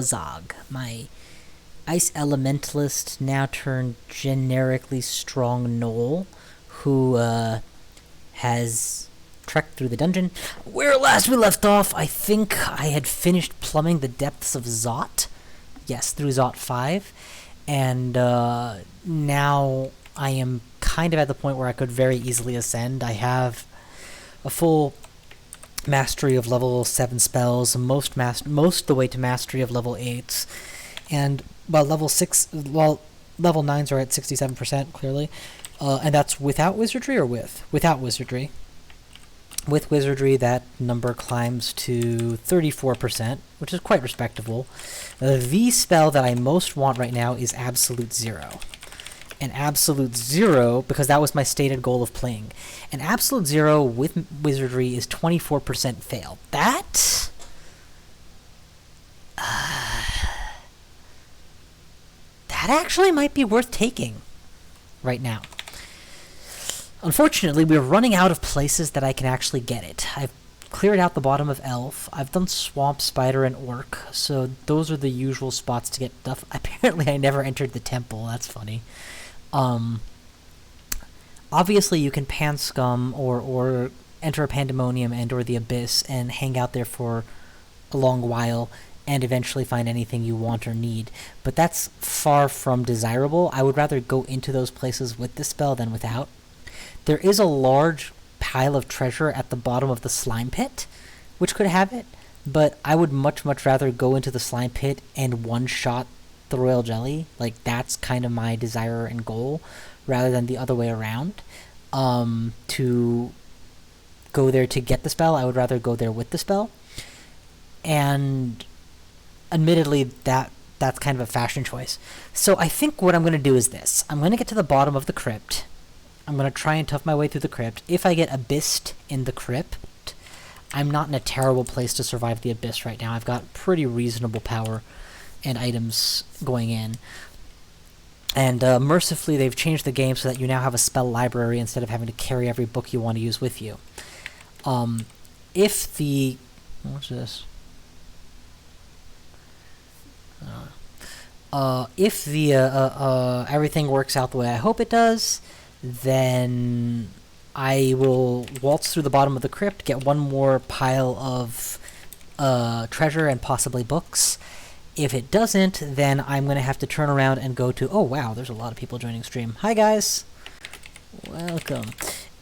Zog, my Ice Elementalist, now turned generically strong Gnoll, who has trekked through the dungeon. Where last we left off, I think I had finished plumbing the depths of Zot. Yes, through Zot 5. And now I am kind of at the point where I could very easily ascend. I have a full mastery of level 7 spells, most of the way to mastery of level 8s. And level 9s are at 67%, clearly. And that's without wizardry or with? Without wizardry. With wizardry, that number climbs to 34%, which is quite respectable. The spell that I most want right now is Absolute Zero. And Absolute Zero, because that was my stated goal of playing. And Absolute Zero with wizardry is 24% fail. That actually might be worth taking right now. Unfortunately, we're running out of places that I can actually get it. I've cleared out the bottom of Elf. I've done Swamp, Spider, and Orc, so those are the usual spots to get stuff. Apparently, I never entered the temple. That's funny. Obviously, you can pan scum or enter a Pandemonium and or the Abyss and hang out there for a long while and eventually find anything you want or need. But that's far from desirable. I would rather go into those places with the spell than without. There is a large pile of treasure at the bottom of the slime pit, which could have it, but I would much rather go into the slime pit and one-shot the royal jelly. Like, that's kind of my desire and goal, rather than the other way around. To go there to get the spell, I would rather go there with the spell. And admittedly, that's kind of a fashion choice. So I think what I'm going to do is this. I'm going to get to the bottom of the crypt. I'm going to try and tough my way through the crypt. If I get abyssed in the crypt, I'm not in a terrible place to survive the abyss right now. I've got pretty reasonable power and items going in. And mercifully, they've changed the game so that you now have a spell library instead of having to carry every book you want to use with you. If the... What's this? If the everything works out the way I hope it does, then I will waltz through the bottom of the crypt, get one more pile of treasure and possibly books. If it doesn't, then I'm going to have to turn around and go to... Oh, wow, there's a lot of people joining stream. Hi, guys. Welcome.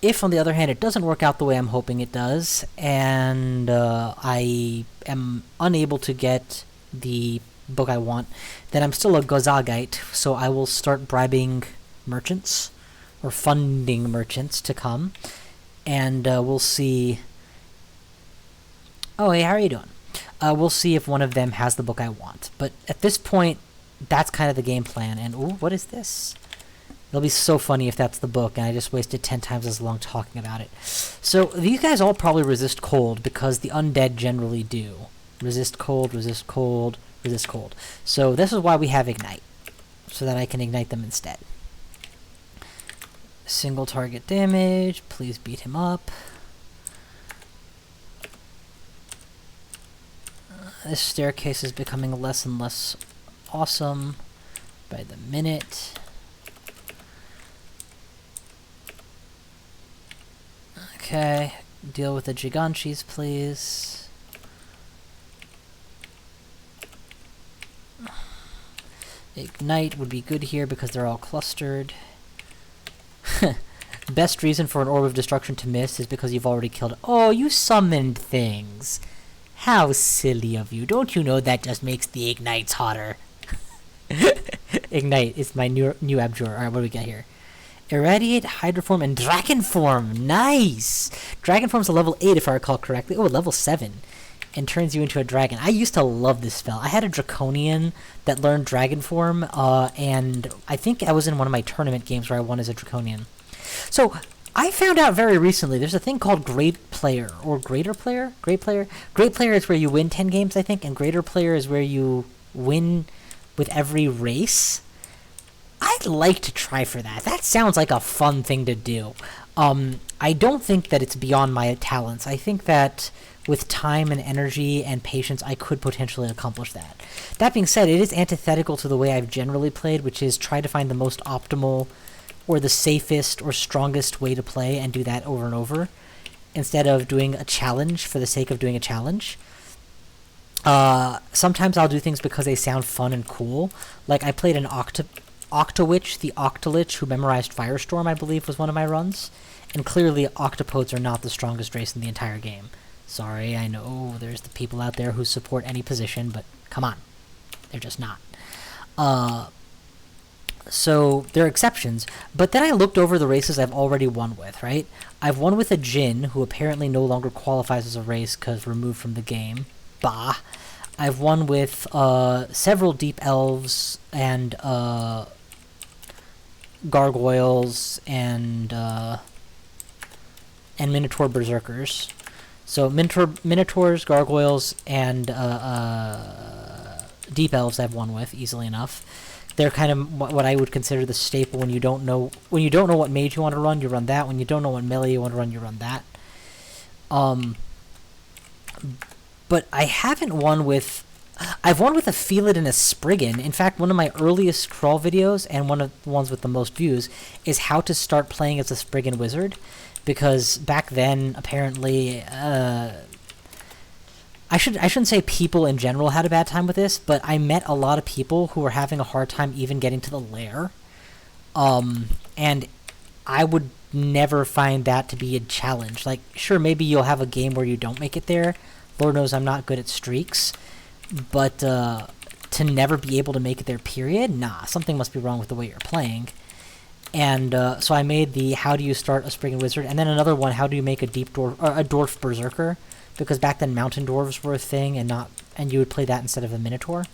If, on the other hand, it doesn't work out the way I'm hoping it does, and I am unable to get the book I want, then I'm still a Gozagite, so I will start bribing merchants, or funding merchants to come, and we'll see... Oh, hey, how are you doing? We'll see if one of them has the book I want. But at this point, that's kind of the game plan. And, ooh, what is this? It'll be so funny if that's the book, and I just wasted 10 times as long talking about it. So, these guys all probably resist cold, because the undead generally do. Resist cold, resist cold, resist cold. So, this is why we have Ignite. So that I can ignite them instead. Single target damage. Please beat him up. This staircase is becoming less and less awesome by the minute. Okay, deal with the Giganchis, please. Ignite would be good here because they're all clustered. Best reason for an Orb of Destruction to miss is because you've already killed... Oh, you summoned things! How silly of you. Don't you know that just makes the Ignites hotter? Ignite is my new abjure. Alright, what do we got here? Irradiate, Hydroform, and Dragon Form. Nice! Dragon Form's a level 8 if I recall correctly. Oh, level 7. And turns you into a dragon. I used to love this spell. I had a Draconian that learned Dragon Form, and I think I was in one of my tournament games where I won as a Draconian. So, I found out very recently there's a thing called Great Player, or Greater Player? Great Player? Great Player is where you win 10 games, I think, and Greater Player is where you win with every race. I'd like to try for that. That sounds like a fun thing to do. I don't think that it's beyond my talents. I think that with time and energy and patience, I could potentially accomplish that. That being said, it is antithetical to the way I've generally played, which is try to find the most optimal or the safest or strongest way to play and do that over and over, instead of doing a challenge for the sake of doing a challenge. Sometimes I'll do things because they sound fun and cool. Like, I played an Octowitch, the Octolich, who memorized Firestorm, I believe, was one of my runs. And clearly, Octopodes are not the strongest race in the entire game. Sorry, I know there's the people out there who support any position, but come on. They're just not. So, there are exceptions. But then I looked over the races I've already won with, right? I've won with a Djinn, who apparently no longer qualifies as a race because removed from the game. Bah. I've won with several Deep Elves and Gargoyles and Minotaur Berserkers. So Minotaurs, Gargoyles, and Deep Elves I've won with easily enough. They're kind of what I would consider the staple when you don't know what mage you want to run, you run that. When you don't know what melee you want to run, you run that. But I haven't won with... I've won with a Felid and a Spriggan. In fact, one of my earliest crawl videos, and one of the ones with the most views, is how to start playing as a Spriggan Wizard. Because back then, apparently... I shouldn't say people in general had a bad time with this, but I met a lot of people who were having a hard time even getting to the lair. And I would never find that to be a challenge. Like, sure, maybe you'll have a game where you don't make it there. Lord knows I'm not good at streaks. But to never be able to make it there, period? Nah, something must be wrong with the way you're playing. And so I made the how do you start a Spriggan Wizard, and then another one, how do you make a Dwarf Berserker? Because back then mountain dwarves were a thing, and you would play that instead of a Minotaur.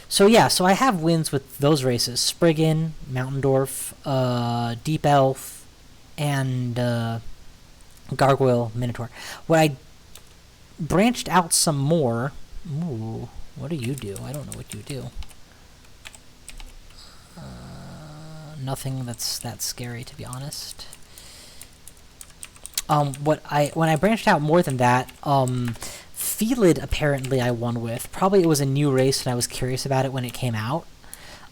So yeah, so I have wins with those races: Spriggan, Mountain Dwarf, Deep Elf, and Gargoyle, Minotaur. What I branched out some more. Ooh, what do you do? I don't know what you do. Nothing that's that scary, to be honest. When I branched out more than that, Felid apparently I won with. Probably it was a new race and I was curious about it when it came out.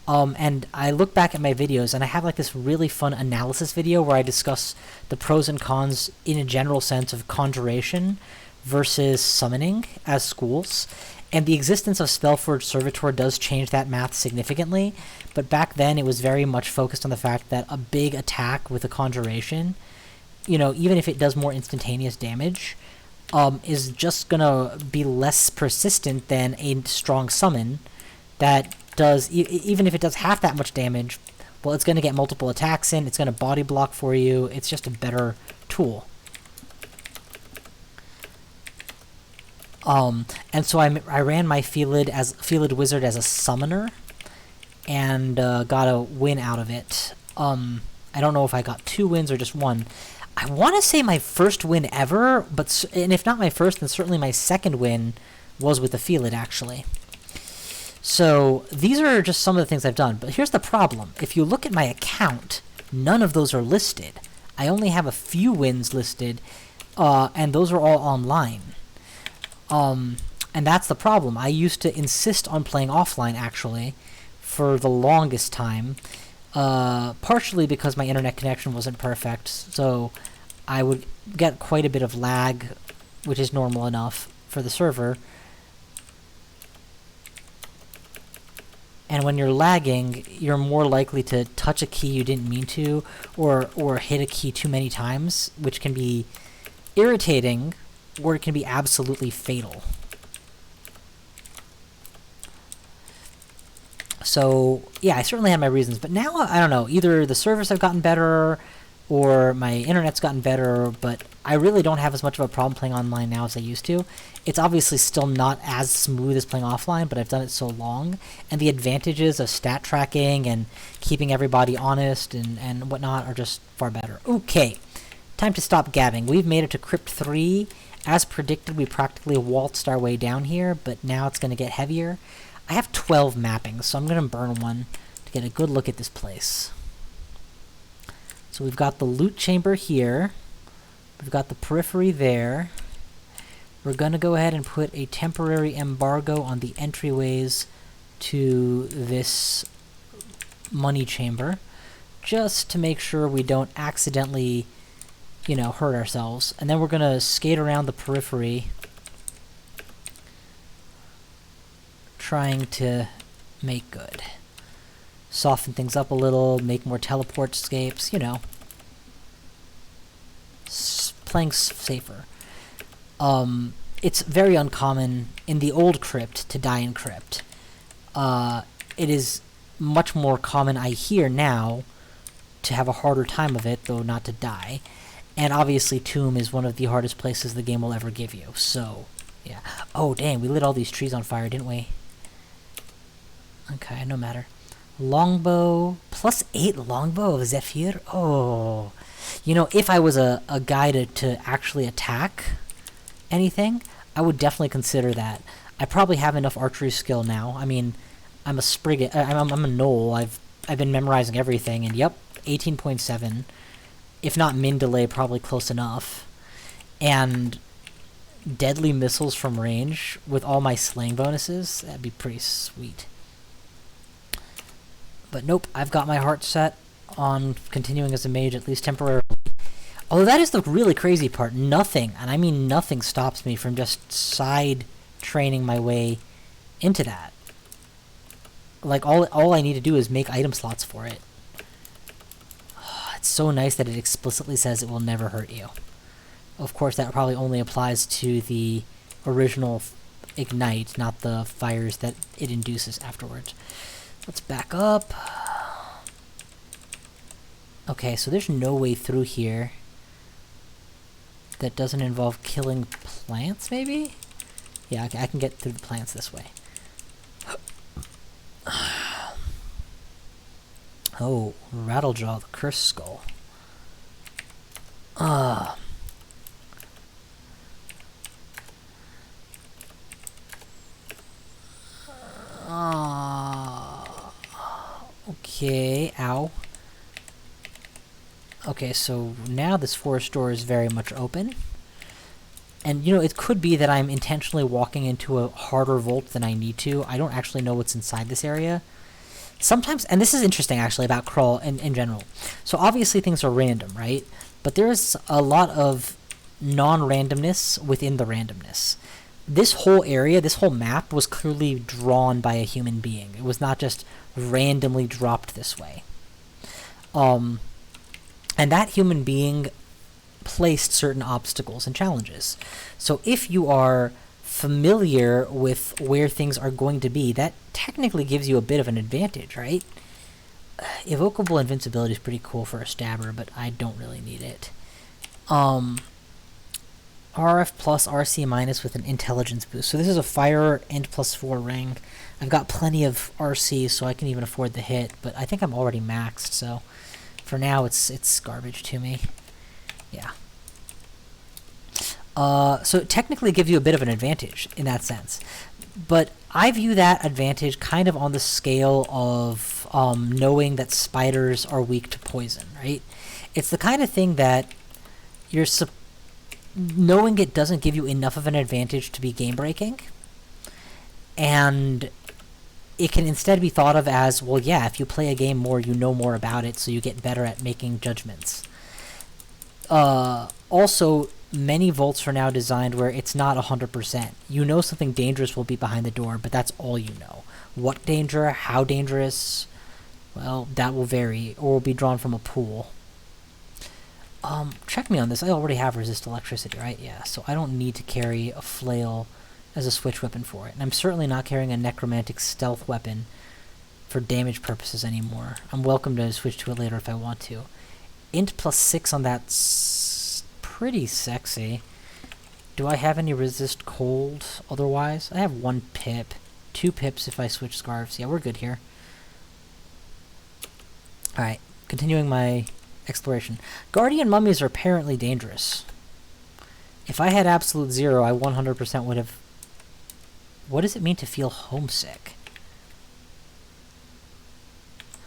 And I look back at my videos and I have like this really fun analysis video where I discuss the pros and cons in a general sense of conjuration versus summoning as schools. And the existence of Spellforge Servitor does change that math significantly, but back then it was very much focused on the fact that a big attack with a conjuration, you know, even if it does more instantaneous damage, is just gonna be less persistent than a strong summon that does, even if it does half that much damage, well, it's gonna get multiple attacks in, it's gonna body block for you, it's just a better tool. And so I ran my Felid Wizard as a summoner, and got a win out of it. I don't know if I got 2 wins or just 1. I want to say my first win ever, and if not my first, then certainly my second win was with the Felid, actually. So these are just some of the things I've done, but here's the problem. If you look at my account, none of those are listed. I only have a few wins listed, and those are all online. And that's the problem. I used to insist on playing offline, actually, for the longest time, partially because my internet connection wasn't perfect, so I would get quite a bit of lag, which is normal enough for the server. And when you're lagging, you're more likely to touch a key you didn't mean to, or hit a key too many times, which can be irritating, or it can be absolutely fatal. So, yeah, I certainly had my reasons, but now, I don't know, either the servers have gotten better, or my internet's gotten better, but I really don't have as much of a problem playing online now as I used to. It's obviously still not as smooth as playing offline, but I've done it so long, and the advantages of stat tracking and keeping everybody honest and whatnot are just far better. Okay, time to stop gabbing. We've made it to Crypt 3. As predicted, we practically waltzed our way down here, but now it's going to get heavier. I have 12 mappings, so I'm going to burn one to get a good look at this place. So we've got the loot chamber here. We've got the periphery there. We're going to go ahead and put a temporary embargo on the entryways to this money chamber, just to make sure we don't accidentally, you know, hurt ourselves. And then we're going to skate around the periphery, trying to make good. Soften things up a little, make more teleport escapes, you know. Playing safer. It's very uncommon in the old Crypt to die in Crypt. It is much more common, I hear now, to have a harder time of it, though not to die. And obviously Tomb is one of the hardest places the game will ever give you, so, yeah. Oh, dang, we lit all these trees on fire, didn't we? Okay, no matter. Longbow, +8 longbow of Zephyr? Oh. You know, if I was a guy to actually attack anything, I would definitely consider that. I probably have enough archery skill now. I mean, I'm a Spriggan, I'm a Gnoll. I've been memorizing everything, and yep, 18.7. If not min delay, probably close enough. And deadly missiles from range with all my slaying bonuses, that'd be pretty sweet. But nope, I've got my heart set on continuing as a mage, at least temporarily. Although that is the really crazy part. Nothing, and I mean nothing, stops me from just side training my way into that. Like, all I need to do is make item slots for it. It's so nice that it explicitly says it will never hurt you. Of course, that probably only applies to the original Ignite, not the fires that it induces afterwards. Let's back up. Okay, so there's no way through here that doesn't involve killing plants, maybe? Yeah, okay, I can get through the plants this way. Oh, Rattlejaw, the Cursed Skull. Okay, ow. Okay, so now this forest door is very much open. And, you know, it could be that I'm intentionally walking into a harder vault than I need to. I don't actually know what's inside this area. Sometimes, and this is interesting, actually, about Crawl in general. So obviously things are random, right? But there's a lot of non-randomness within the randomness. This whole area, this whole map, was clearly drawn by a human being. It was not just randomly dropped this way. And that human being placed certain obstacles and challenges. So if you are familiar with where things are going to be, that technically gives you a bit of an advantage, right? Evocable invincibility is pretty cool for a stabber, but I don't really need it. RF plus RC minus with an intelligence boost. So this is a fire int +4 ring. I've got plenty of RC, so I can even afford the hit, but I think I'm already maxed, so for now it's garbage to me. Yeah. So it technically gives you a bit of an advantage in that sense. But I view that advantage kind of on the scale of knowing that spiders are weak to poison, right? It's the kind of thing that you're knowing it doesn't give you enough of an advantage to be game-breaking. And it can instead be thought of as, well, yeah, if you play a game more, you know more about it, so you get better at making judgments. Also, many vaults are now designed where it's not 100%. You know something dangerous will be behind the door, but that's all you know. What danger, how dangerous, well, that will vary, or will be drawn from a pool. Check me on this. I already have resist electricity, right? Yeah, so I don't need to carry a flail as a switch weapon for it. And I'm certainly not carrying a necromantic stealth weapon for damage purposes anymore. I'm welcome to switch to it later if I want to. Int +6 on that's pretty sexy. Do I have any resist cold otherwise? I have 1 pip. 2 pips if I switch scarves. Yeah, we're good here. Alright, continuing my exploration. Guardian mummies are apparently dangerous. If I had absolute 0, I 100% would have... What does it mean to feel homesick?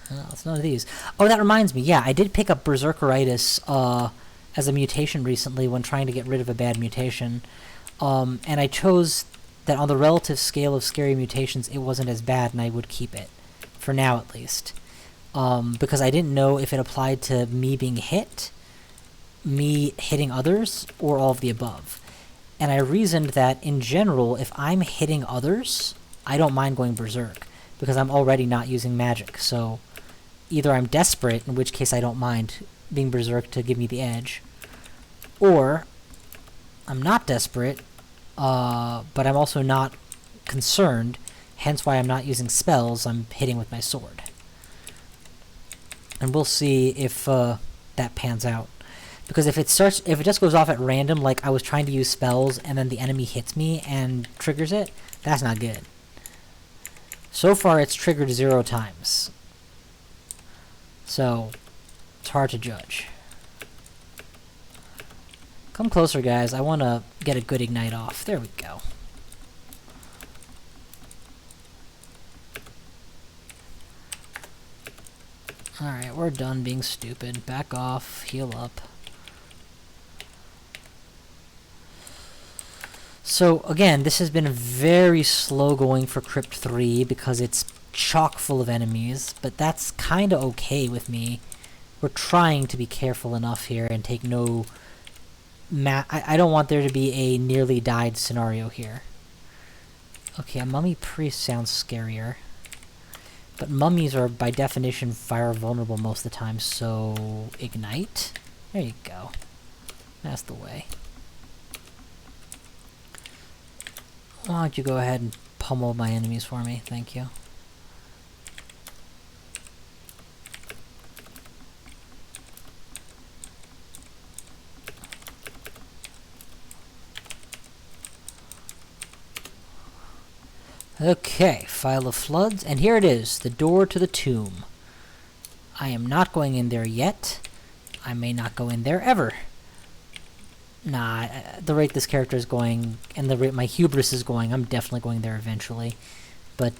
It's none of these. Oh, that reminds me. Yeah, I did pick up Berserkeritis as a mutation recently when trying to get rid of a bad mutation. And I chose that on the relative scale of scary mutations, it wasn't as bad, and I would keep it. For now, at least. Because I didn't know if it applied to me being hit, me hitting others, or all of the above. And I reasoned that, in general, if I'm hitting others, I don't mind going Berserk, because I'm already not using magic, so either I'm desperate, in which case I don't mind being Berserk to give me the edge, or I'm not desperate, but I'm also not concerned, hence why I'm not using spells, I'm hitting with my sword. And we'll see if that pans out. Because if it just goes off at random, like I was trying to use spells and then the enemy hits me and triggers it, that's not good. So far it's triggered 0 times. So, it's hard to judge. Come closer, guys. I want to get a good ignite off. There we go. Alright, we're done being stupid. Back off. Heal up. So, again, this has been very slow going for Crypt 3 because it's chock full of enemies, but that's kind of okay with me. We're trying to be careful enough here and take no... I don't want there to be a nearly died scenario here. Okay, a mummy priest sounds scarier. But mummies are, by definition, fire vulnerable most of the time, so... Ignite? There you go. That's the way. Why don't you go ahead and pummel my enemies for me? Thank you. Okay, File of Floods, and here it is, the door to the tomb. I am not going in there yet. I may not go in there ever. Nah, the rate this character is going, and the rate my hubris is going, I'm definitely going there eventually. But,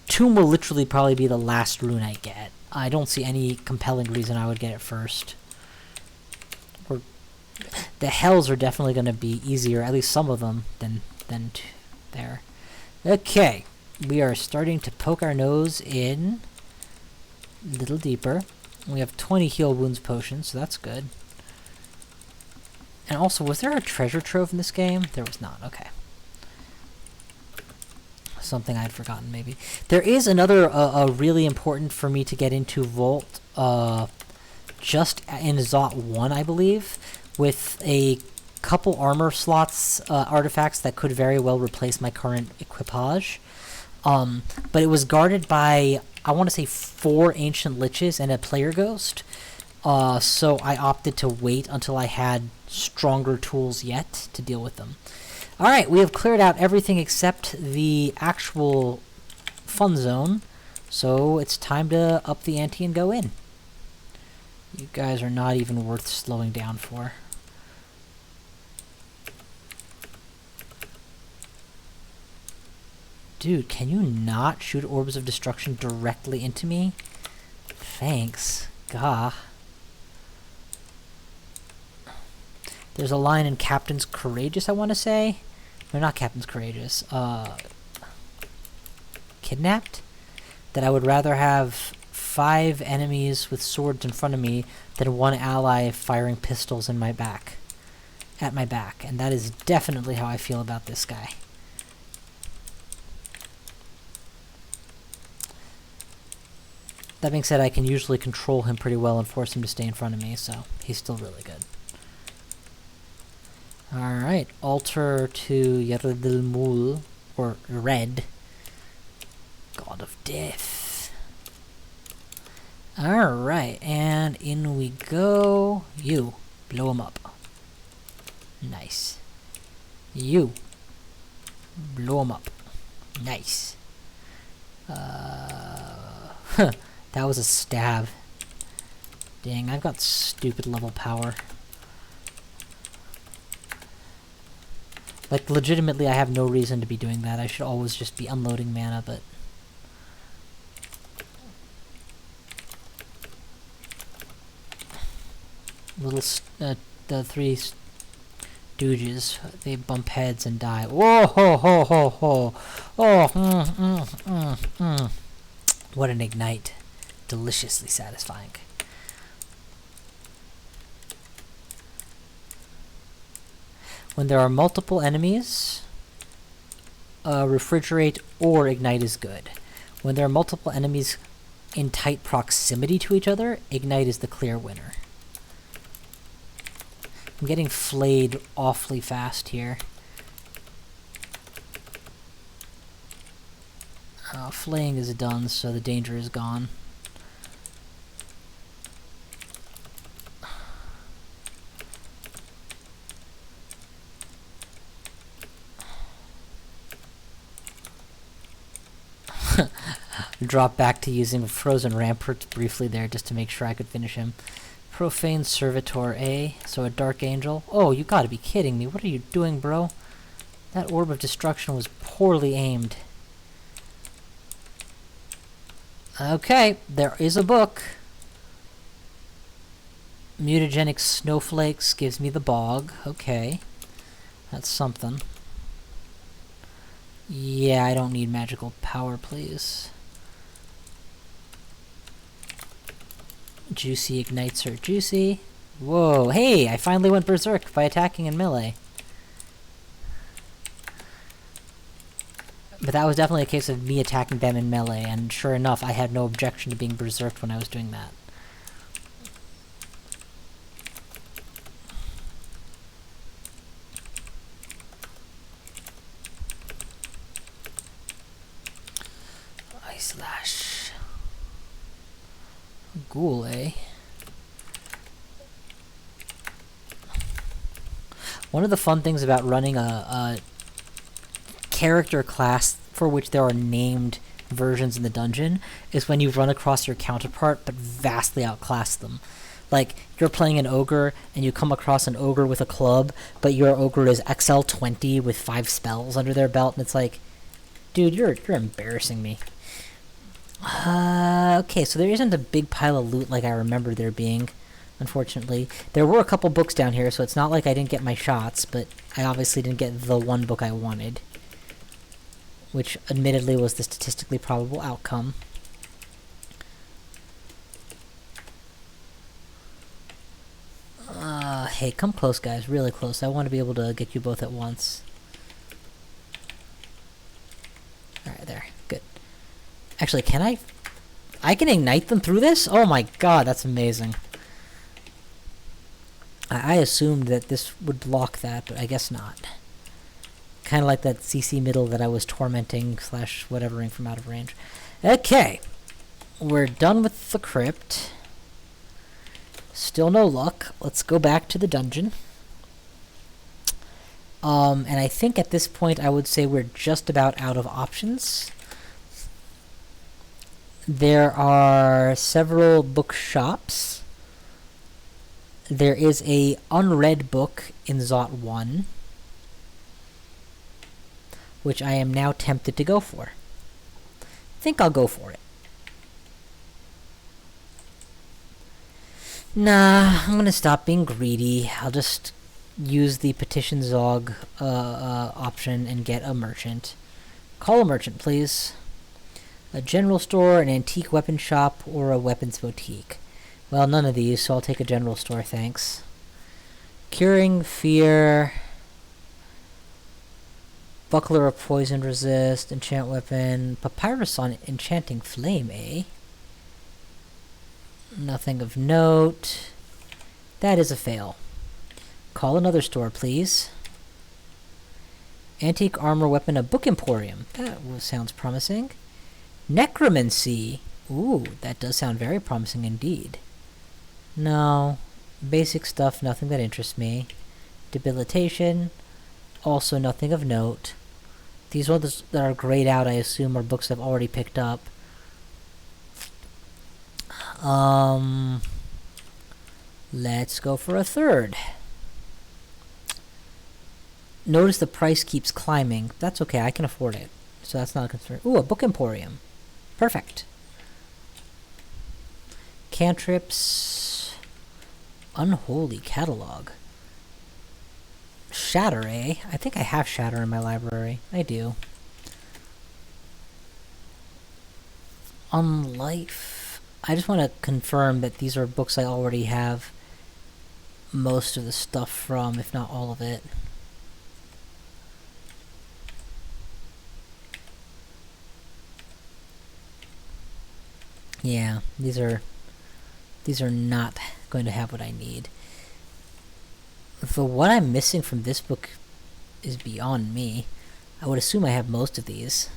Tomb will literally probably be the last rune I get. I don't see any compelling reason I would get it first. Or, the Hells are definitely going to be easier, at least some of them, than there. Okay, we are starting to poke our nose in a little deeper. We have 20 heal wounds potions, so that's good. And also, was there a treasure trove in this game? There was not, okay. Something I'd forgotten, maybe. There is another really important for me to get into vault, just in Zot 1, I believe, with a couple armor slots, artifacts that could very well replace my current equipage. But it was guarded by, I want to say, 4 ancient liches and a player ghost. So I opted to wait until I had stronger tools yet to deal with them. Alright, we have cleared out everything except the actual fun zone. So it's time to up the ante and go in. You guys are not even worth slowing down for. Dude, can you not shoot orbs of destruction directly into me? Thanks. Gah. There's a line in Captain's Courageous, I want to say. No, not Captain's Courageous. Kidnapped? That I would rather have 5 enemies with swords in front of me than 1 ally firing pistols in my back. At my back. And that is definitely how I feel about this guy. That being said, I can usually control him pretty well and force him to stay in front of me, so he's still really good. Alright, altar to Yerdilmul, or Red, God of Death. Alright, and in we go. You, blow him up. Nice. You, blow him up. Nice. That was a stab. Dang, I've got stupid level power. Like, legitimately, I have no reason to be doing that. I should always just be unloading mana, but... The three stooges. They bump heads and die. Whoa, ho, ho, ho, ho. Oh, What an ignite. Deliciously satisfying. When there are multiple enemies, refrigerate or ignite is good. When there are multiple enemies in tight proximity to each other, ignite is the clear winner. I'm getting flayed awfully fast here. Flaying is done, so the danger is gone. Drop back to using frozen rampart briefly there just to make sure I could finish him. Profane Servitor A, so a Dark Angel. Oh, you gotta be kidding me. What are you doing, bro? That Orb of Destruction was poorly aimed. Okay, there is a book. Mutagenic Snowflakes gives me the bog. Okay. That's something. Yeah, I don't need magical power, please. Juicy ignites her. Juicy. Whoa, hey, I finally went berserk by attacking in melee. But that was definitely a case of me attacking them in melee, and sure enough, I had no objection to being berserked when I was doing that. Ice Lash. Ghoul, eh? One of the fun things about running a character class for which there are named versions in the dungeon is when you run across your counterpart but vastly outclass them. Like, you're playing an ogre and you come across an ogre with a club, but your ogre is XL 20 with 5 spells under their belt, and it's like, dude, you're embarrassing me. Okay, so there isn't a big pile of loot like I remember there being, unfortunately. There were a couple books down here, so it's not like I didn't get my shots, but I obviously didn't get the one book I wanted, which admittedly was the statistically probable outcome. Hey, come close, guys, really close. I want to be able to get you both at once. Alright, there. Good. Actually, can I? I can ignite them through this? Oh my god, that's amazing. I assumed that this would block that, but I guess not. Kind of like that CC middle that I was tormenting / whatevering from out of range. Okay. We're done with the crypt. Still no luck. Let's go back to the dungeon. And I think at this point I would say we're just about out of options. There are several bookshops. There is a unread book in Zot 1, which I am now tempted to go for. Think I'll go for it. Nah, I'm gonna stop being greedy. I'll just use the petition Zog option and get a merchant. Call a merchant, please. A general store, an antique weapon shop, or a weapons boutique. Well, none of these, so I'll take a general store, thanks. Curing Fear. Buckler of Poison Resist, enchant weapon. Papyrus on Enchanting Flame, eh? Nothing of note. That is a fail. Call another store, please. Antique armor weapon, a book emporium. That sounds promising. Necromancy. Ooh, that does sound very promising indeed. No. Basic stuff, nothing that interests me. Debilitation. Also nothing of note. These ones that are grayed out, I assume, are books I've already picked up. Let's go for a third. Notice the price keeps climbing. That's okay, I can afford it. So that's not a concern. Ooh, a book emporium. Perfect. Cantrips. Unholy catalog. Shatter, eh? I think I have Shatter in my library. I do. On Life. I just want to confirm that these are books I already have most of the stuff from, if not all of it. Yeah, these are not going to have what I need. What I'm missing from this book is beyond me. I would assume I have most of these.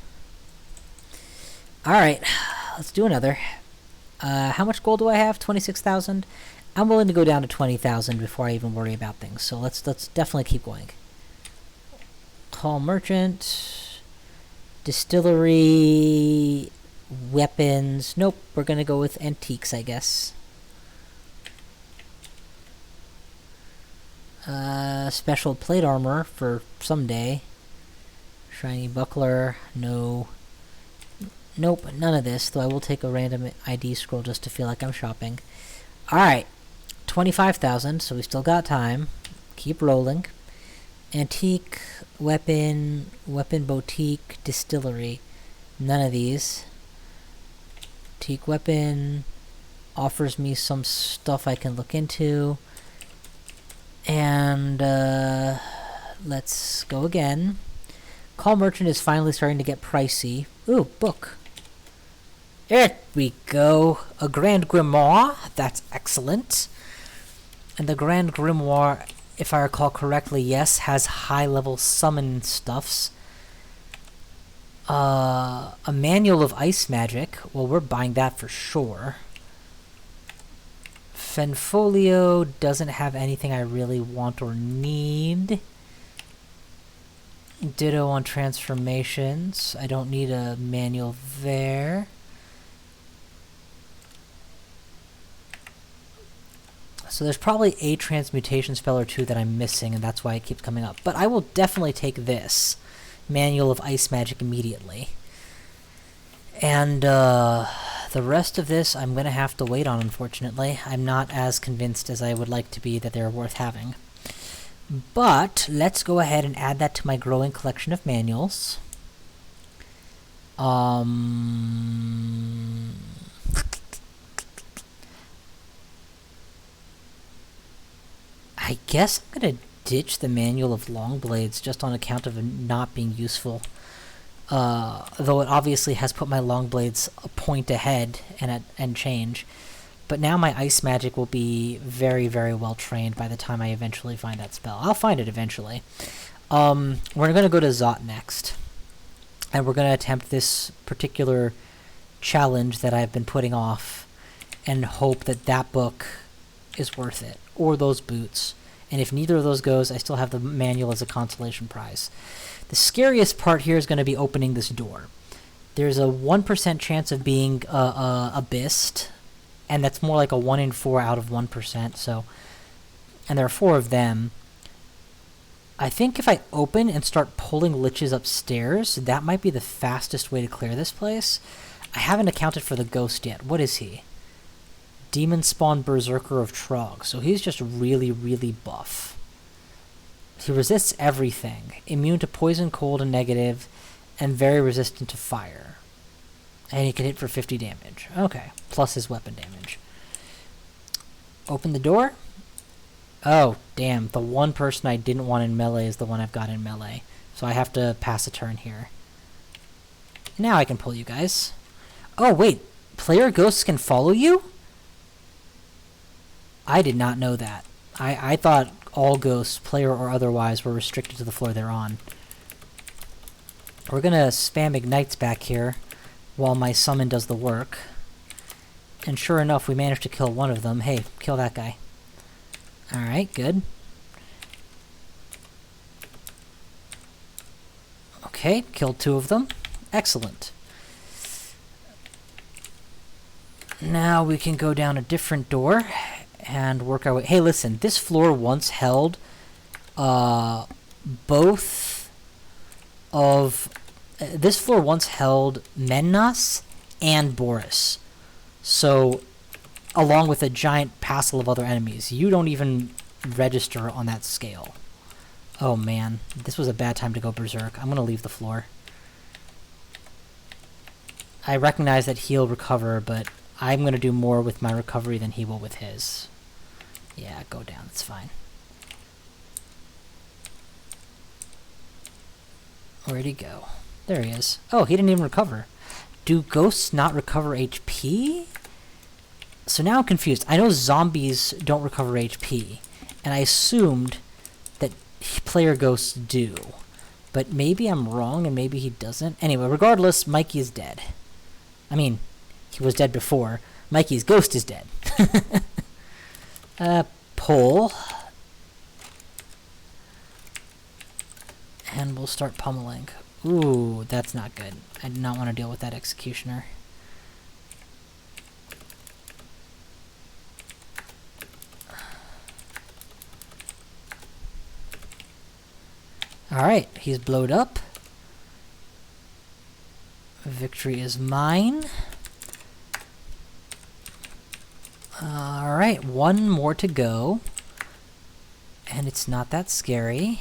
Alright, let's do another. How much gold do I have? 26,000? I'm willing to go down to 20,000 before I even worry about things, so let's definitely keep going. Call Merchant. Distillery. Weapons. Nope, we're gonna go with antiques, I guess. Special plate armor for someday. Shiny buckler. No. Nope, none of this, though I will take a random ID scroll just to feel like I'm shopping. Alright, 25,000, so we still got time. Keep rolling. Antique, weapon, boutique, distillery. None of these. Antique weapon offers me some stuff I can look into. And, let's go again. Call Merchant is finally starting to get pricey. Ooh, book. There we go. A Grand Grimoire. That's excellent. And the Grand Grimoire, if I recall correctly, yes, has high-level summon stuffs. A Manual of Ice Magic. Well, we're buying that for sure. Fenfolio doesn't have anything I really want or need. Ditto on transformations. I don't need a manual there. So there's probably a transmutation spell or two that I'm missing, and that's why it keeps coming up. But I will definitely take this Manual of Ice Magic immediately. And the rest of this I'm going to have to wait on, unfortunately. I'm not as convinced as I would like to be that they're worth having. But let's go ahead and add that to my growing collection of manuals. I guess I'm going to ditch the Manual of Longblades just on account of it not being useful. Though it obviously has put my Longblades a point ahead and change. But now my ice magic will be very, very well trained by the time I eventually find that spell. I'll find it eventually. We're going to go to Zot next. And we're going to attempt this particular challenge that I've been putting off and hope that that book is worth it. Or those boots. And if neither of those goes, I still have the manual as a consolation prize. The scariest part here is going to be opening this door. There's a 1% chance of being abyssed. And that's more like a 1 in 4 out of 1%, so... And there are 4 of them. I think if I open and start pulling liches upstairs, that might be the fastest way to clear this place. I haven't accounted for the ghost yet. What is he? Demon Spawn Berserker of Trog. So he's just really, really buff. He resists everything. Immune to poison, cold, and negative, and very resistant to fire. And he can hit for 50 damage. Okay. Plus his weapon damage. Open the door. Oh, damn. The one person I didn't want in melee is the one I've got in melee. So I have to pass a turn here. Now I can pull you guys. Oh, wait. Player ghosts can follow you? I did not know that. I thought all ghosts, player or otherwise, were restricted to the floor they're on. We're gonna spam ignites back here while my summon does the work. And sure enough, we managed to kill one of them. Hey, kill that guy. Alright, good. Okay, killed 2 of them. Excellent. Now we can go down a different door and work our way. Hey, listen, this floor once held both of... this floor once held Mennas and Boris. So along with a giant passel of other enemies. You don't even register on that scale. Oh man, this was a bad time to go berserk. I'm gonna leave the floor. I recognize that he'll recover, but I'm gonna do more with my recovery than he will with his. Yeah, go down, it's fine. Where'd he go? There he is. Oh, he didn't even recover. Do ghosts not recover HP? So now I'm confused. I know zombies don't recover HP, and I assumed that player ghosts do. But maybe I'm wrong, and maybe he doesn't. Anyway, regardless, Mikey is dead. I mean, he was dead before. Mikey's ghost is dead. Pull. And we'll start pummeling. Ooh, that's not good. I do not want to deal with that executioner. Alright, he's blowed up. Victory is mine. Alright, one more to go. And it's not that scary.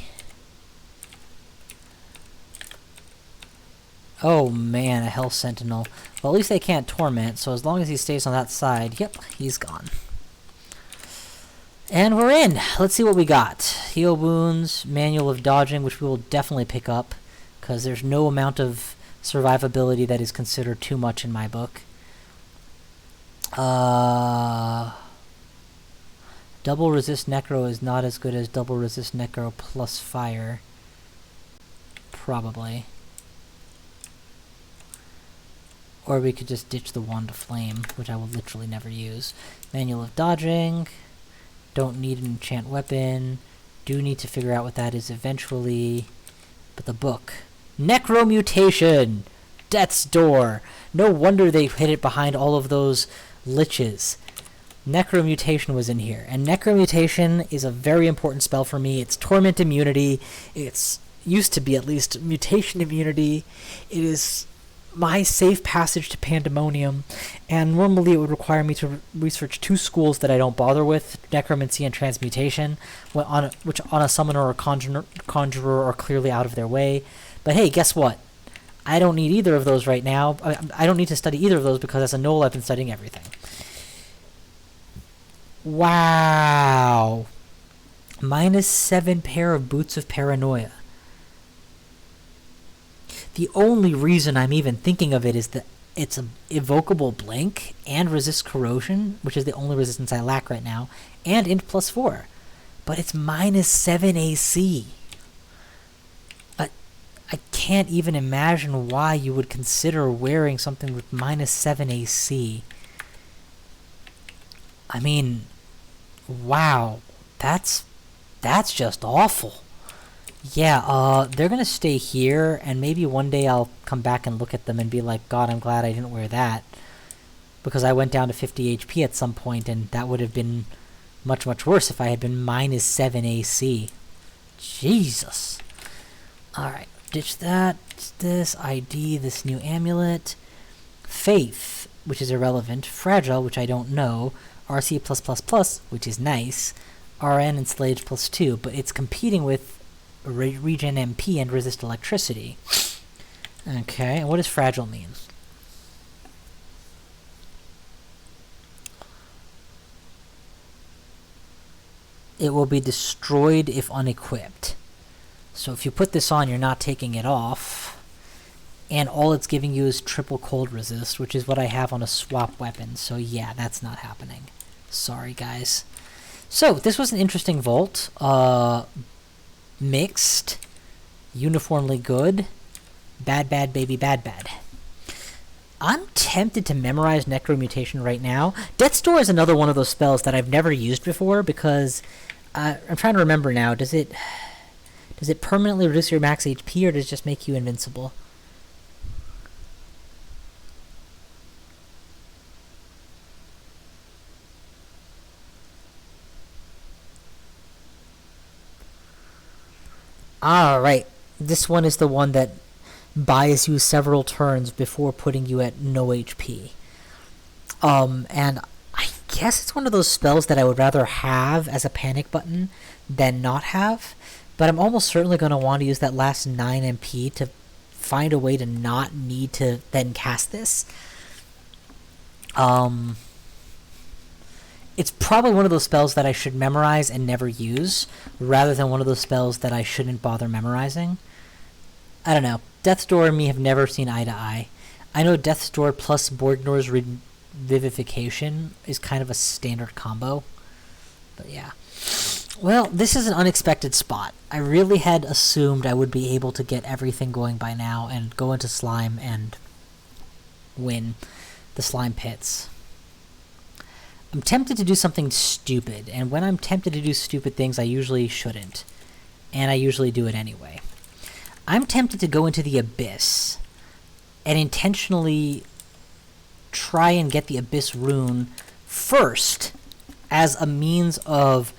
Oh man, a Hell Sentinel. Well, at least they can't torment, so as long as he stays on that side, yep, he's gone. And we're in! Let's see what we got. Heal Wounds, Manual of Dodging, which we will definitely pick up, because there's no amount of survivability that is considered too much in my book. Double Resist Necro is not as good as Double Resist Necro plus Fire. Probably. Or we could just ditch the Wand of Flame, which I will literally never use. Manual of Dodging. Don't need an enchant weapon. Do need to figure out what that is eventually. But the book. Necromutation! Death's Door! No wonder they hid it behind all of those liches. Necromutation was in here. And Necromutation is a very important spell for me. It's Torment Immunity. It's used to be at least Mutation Immunity. It is my safe passage to Pandemonium, and normally it would require me to research two schools that I don't bother with, Necromancy and Transmutation, which on a Summoner or Conjurer are clearly out of their way. But hey, guess what? I don't need either of those right now. I don't need to study either of those because as a Gnoll I've been studying everything. Wow! -7 pair of Boots of Paranoia. The only reason I'm even thinking of it is that it's an evocable blink and resist corrosion, which is the only resistance I lack right now, and int +4. But it's -7 AC. I can't even imagine why you would consider wearing something with -7 AC. I mean, wow, that's just awful. Yeah, they're gonna stay here, and maybe one day I'll come back and look at them and be like, God, I'm glad I didn't wear that. Because I went down to 50 HP at some point, and that would have been much, much worse if I had been -7 AC. Jesus. Alright, ditch that, this, ID, this new amulet. Faith, which is irrelevant. Fragile, which I don't know. RC+++, which is nice. RN and Slage +2, but it's competing with Regen MP and Resist Electricity. Okay, and what does Fragile mean? It will be destroyed if unequipped. So if you put this on, you're not taking it off. And all it's giving you is triple cold resist, which is what I have on a swap weapon. So yeah, that's not happening. Sorry, guys. So, this was an interesting vault. Mixed. Uniformly good. Bad, bad, baby, bad, bad. I'm tempted to memorize Necromutation right now. Death's Door is another one of those spells that I've never used before because I'm trying to remember now. Does it permanently reduce your max HP or does it just make you invincible? Alright, this one is the one that buys you several turns before putting you at no HP. And I guess it's one of those spells that I would rather have as a panic button than not have, but I'm almost certainly going to want to use that last 9 MP to find a way to not need to then cast this. It's probably one of those spells that I should memorize and never use, rather than one of those spells that I shouldn't bother memorizing. I don't know. Death's Door and me have never seen eye to eye. I know Death's Door plus Borgnor's Revivification is kind of a standard combo. But yeah. Well, this is an unexpected spot. I really had assumed I would be able to get everything going by now and go into Slime and win the Slime Pits. I'm tempted to do something stupid, and when I'm tempted to do stupid things, I usually shouldn't. And I usually do it anyway. I'm tempted to go into the Abyss and intentionally try and get the Abyss rune first as a means of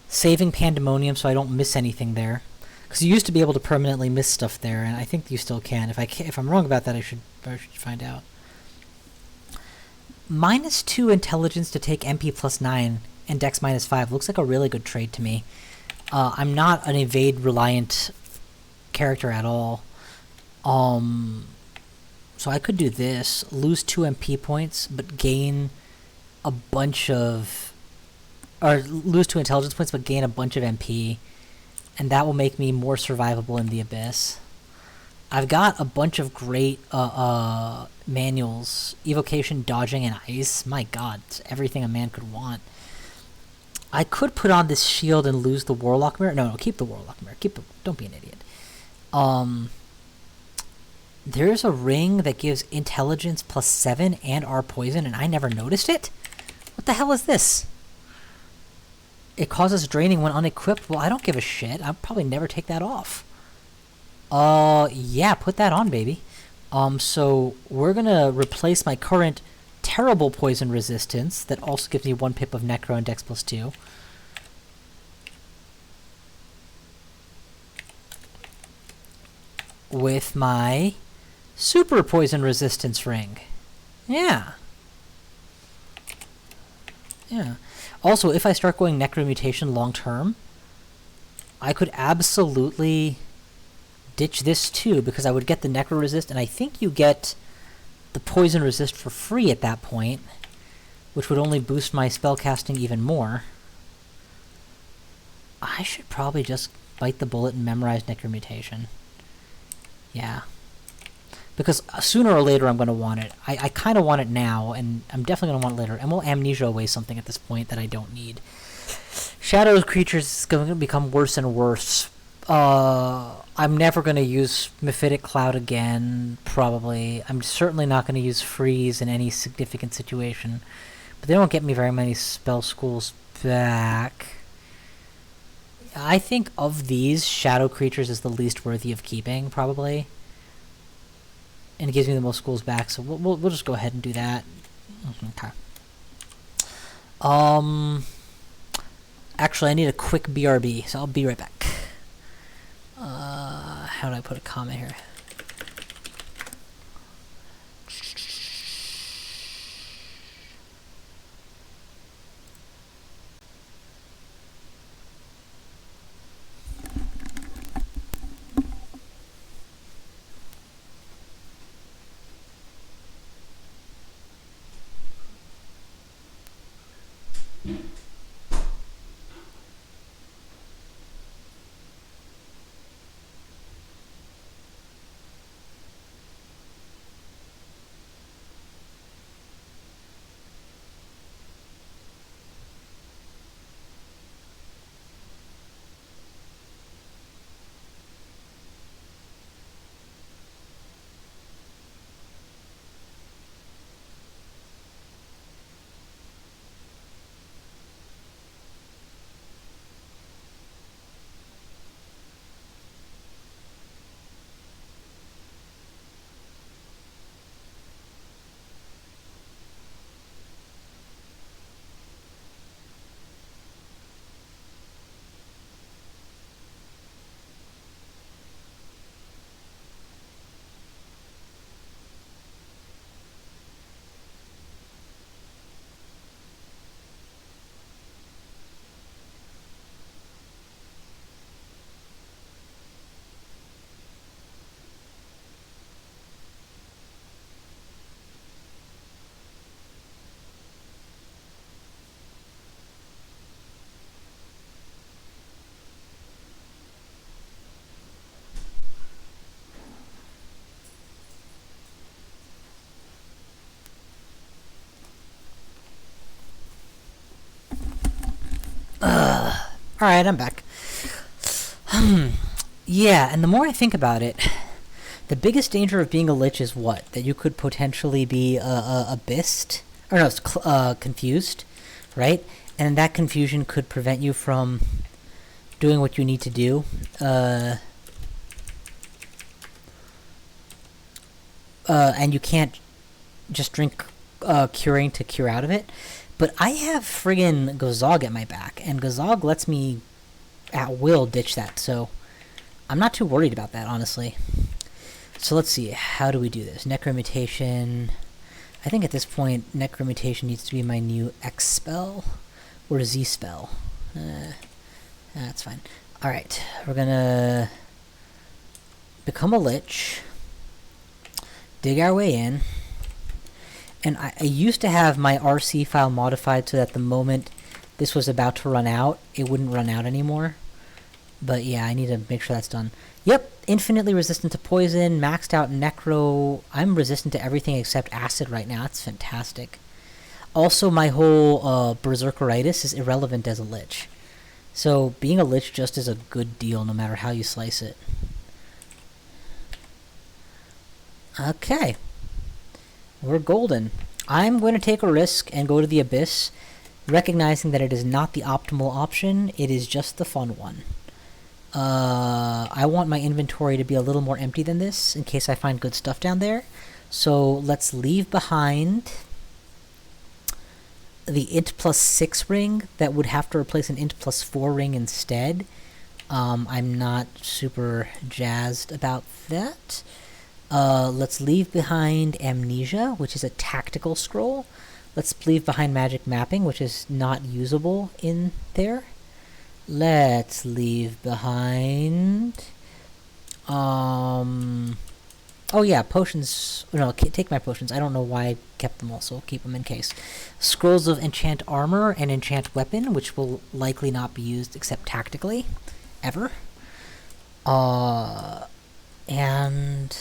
saving Pandemonium so I don't miss anything there. Because you used to be able to permanently miss stuff there, and I think you still can. If I'm wrong about that, I should find out. -2 intelligence to take MP plus 9 and Dex -5 looks like a really good trade to me. I'm not an evade reliant character at all. So I could do this, lose 2 MP points, but gain a bunch of... Or lose 2 intelligence points, but gain a bunch of MP. And that will make me more survivable in the Abyss. I've got a bunch of great manuals. Evocation, dodging, and ice. My god, it's everything a man could want. I could put on this shield and lose the Warlock Mirror. No, keep the Warlock Mirror. Don't be an idiot. There's a ring that gives intelligence plus 7 and R poison, and I never noticed it? What the hell is this? It causes draining when unequipped. Well, I don't give a shit. I'll probably never take that off. Yeah, put that on, baby. So we're gonna replace my current terrible poison resistance that also gives me 1 pip of Necro and Dex plus 2. With my super poison resistance ring. Yeah. Yeah. Also, if I start going Necromutation long term, I could absolutely ditch this too, because I would get the Necro Resist, and I think you get the Poison Resist for free at that point, which would only boost my spellcasting even more. I should probably just bite the bullet and memorize Necromutation. Yeah. Because sooner or later I'm going to want it. I kind of want it now, and I'm definitely going to want it later. And we'll Amnesia away something at this point that I don't need. Shadow Creatures is going to become worse and worse. I'm never going to use Mephitic Cloud again, probably. I'm certainly not going to use Freeze in any significant situation. But they don't get me very many spell schools back. I think of these, Shadow Creatures is the least worthy of keeping, probably. And it gives me the most schools back, so we'll just go ahead and do that. Okay. Actually, I need a quick BRB, so I'll be right back. How do I put a comma here? Alright, I'm back. Yeah, and the more I think about it, the biggest danger of being a lich is what? That you could potentially be abyssed? Or no, confused, right? And that confusion could prevent you from doing what you need to do. And you can't just drink curing to cure out of it. But I have friggin' Gozog at my back, and Gozog lets me at will ditch that, so I'm not too worried about that, honestly. So let's see, how do we do this? Necromutation. I think at this point, Necromutation needs to be my new X spell, or Z spell. That's fine. Alright, we're gonna become a lich, dig our way in, and I used to have my RC file modified so that the moment this was about to run out, it wouldn't run out anymore. But yeah, I need to make sure that's done. Yep, infinitely resistant to poison, maxed out necro. I'm resistant to everything except acid right now. That's fantastic. Also, my whole berserkeritis is irrelevant as a lich. So being a lich just is a good deal no matter how you slice it. Okay. We're golden. I'm going to take a risk and go to the Abyss, recognizing that it is not the optimal option, it is just the fun one. I want my inventory to be a little more empty than this, in case I find good stuff down there. So let's leave behind the int +6 ring that would have to replace an int +4 ring instead. I'm not super jazzed about that. Let's leave behind Amnesia, which is a tactical scroll. Let's leave behind Magic Mapping, which is not usable in there. Let's leave behind... Oh yeah, potions... No, take my potions. I don't know why I kept them all, so I'll keep them in case. Scrolls of Enchant Armor and Enchant Weapon, which will likely not be used except tactically. Ever. And...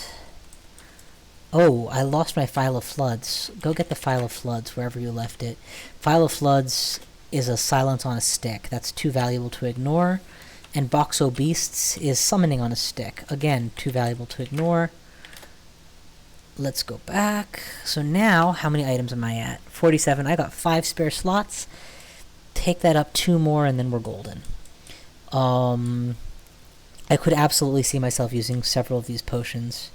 Oh, I lost my File of Floods. Go get the File of Floods wherever you left it. File of Floods is a silence on a stick. That's too valuable to ignore. And Boxo Beasts is summoning on a stick. Again, too valuable to ignore. Let's go back. So now, how many items am I at? 47. I got 5 spare slots. Take that up 2 more and then we're golden. I could absolutely see myself using several of these potions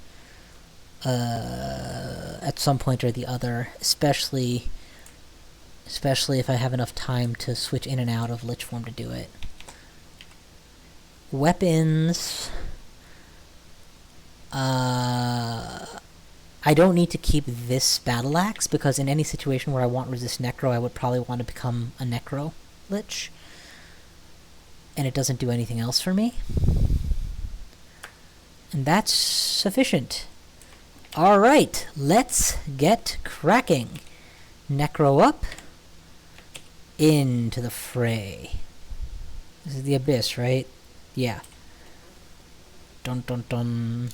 at some point or the other, especially if I have enough time to switch in and out of Lich form to do it. Weapons... I don't need to keep this battle axe, because in any situation where I want resist necro, I would probably want to become a necro lich. And it doesn't do anything else for me. And that's sufficient. Alright, let's get cracking. Necro up. Into the fray. This is the Abyss, right? Yeah. Dun dun dun.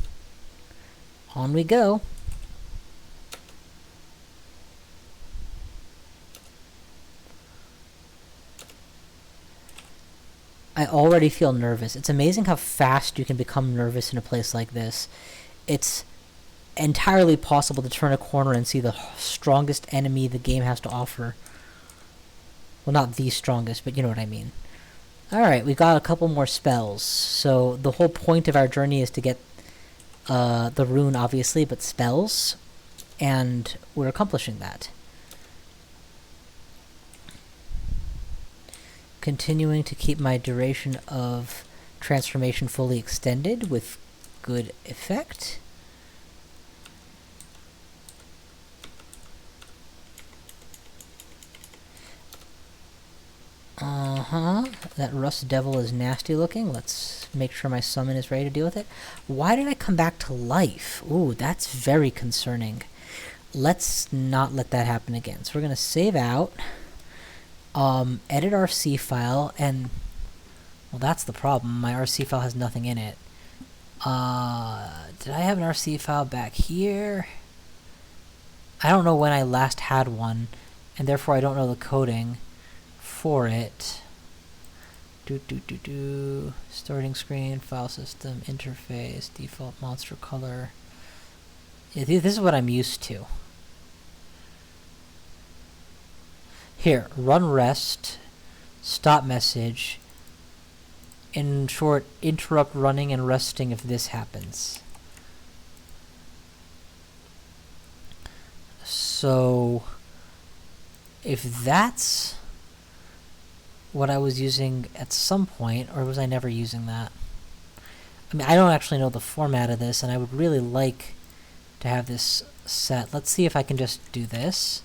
On we go. I already feel nervous. It's amazing how fast you can become nervous in a place like this. It's entirely possible to turn a corner and see the strongest enemy the game has to offer. Well, not the strongest, but you know what I mean. Alright, we got a couple more spells. So the whole point of our journey is to get the rune, obviously, but spells. And we're accomplishing that. Continuing to keep my duration of transformation fully extended with good effect. That Rust Devil is nasty looking. Let's make sure my summon is ready to deal with it. Why did I come back to life? Ooh, that's very concerning. Let's not let that happen again. So we're going to save out. Edit RC file, and... Well, that's the problem. My RC file has nothing in it. Did I have an RC file back here? I don't know when I last had one, and therefore I don't know the coding for it. Starting screen, file system, interface, default monster color. Yeah, this is what I'm used to. Here, run rest, stop message. In short, interrupt running and resting if this happens. So, if that's what I was using at some point, or was I never using that? I mean, I don't actually know the format of this, and I would really like to have this set. Let's see if I can just do this.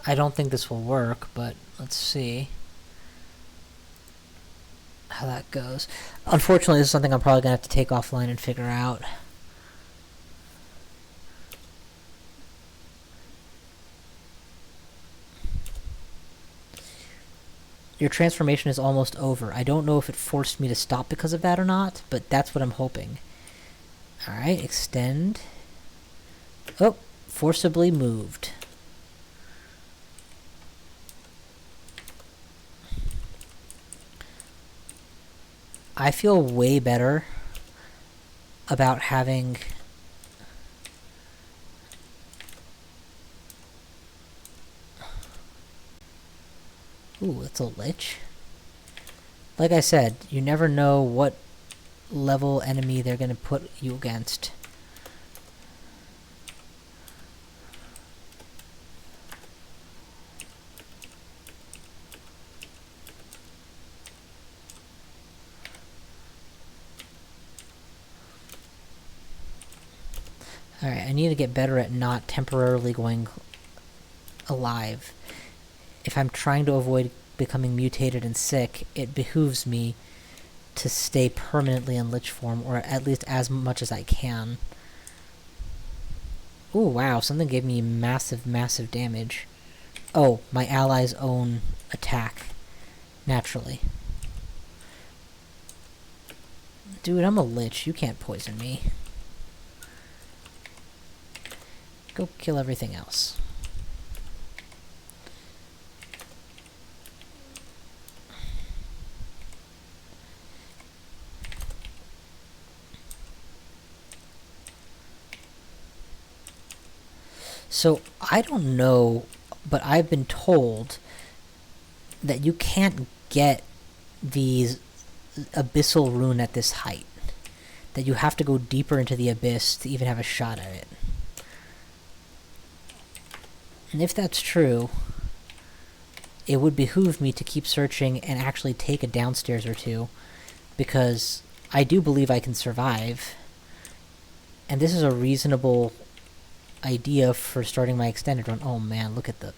I don't think this will work, but let's see how that goes. Unfortunately, this is something I'm probably going to have to take offline and figure out. Your transformation is almost over. I don't know if it forced me to stop because of that or not, but that's what I'm hoping. Alright, extend. Oh, forcibly moved. I feel way better about having ooh, that's a lich. Like I said, you never know what level enemy they're going to put you against. Alright, I need to get better at not temporarily going alive. If I'm trying to avoid becoming mutated and sick, it behooves me to stay permanently in lich form, or at least as much as I can. Ooh, wow, something gave me massive, massive damage. Oh, my ally's own attack. Naturally. Dude, I'm a lich. You can't poison me. Go kill everything else. So, I don't know, but I've been told that you can't get these abyssal rune at this height. That you have to go deeper into the abyss to even have a shot at it. And if that's true, it would behoove me to keep searching and actually take a downstairs or two, because I do believe I can survive. And this is a reasonable idea for starting my extended run. Oh man, look at the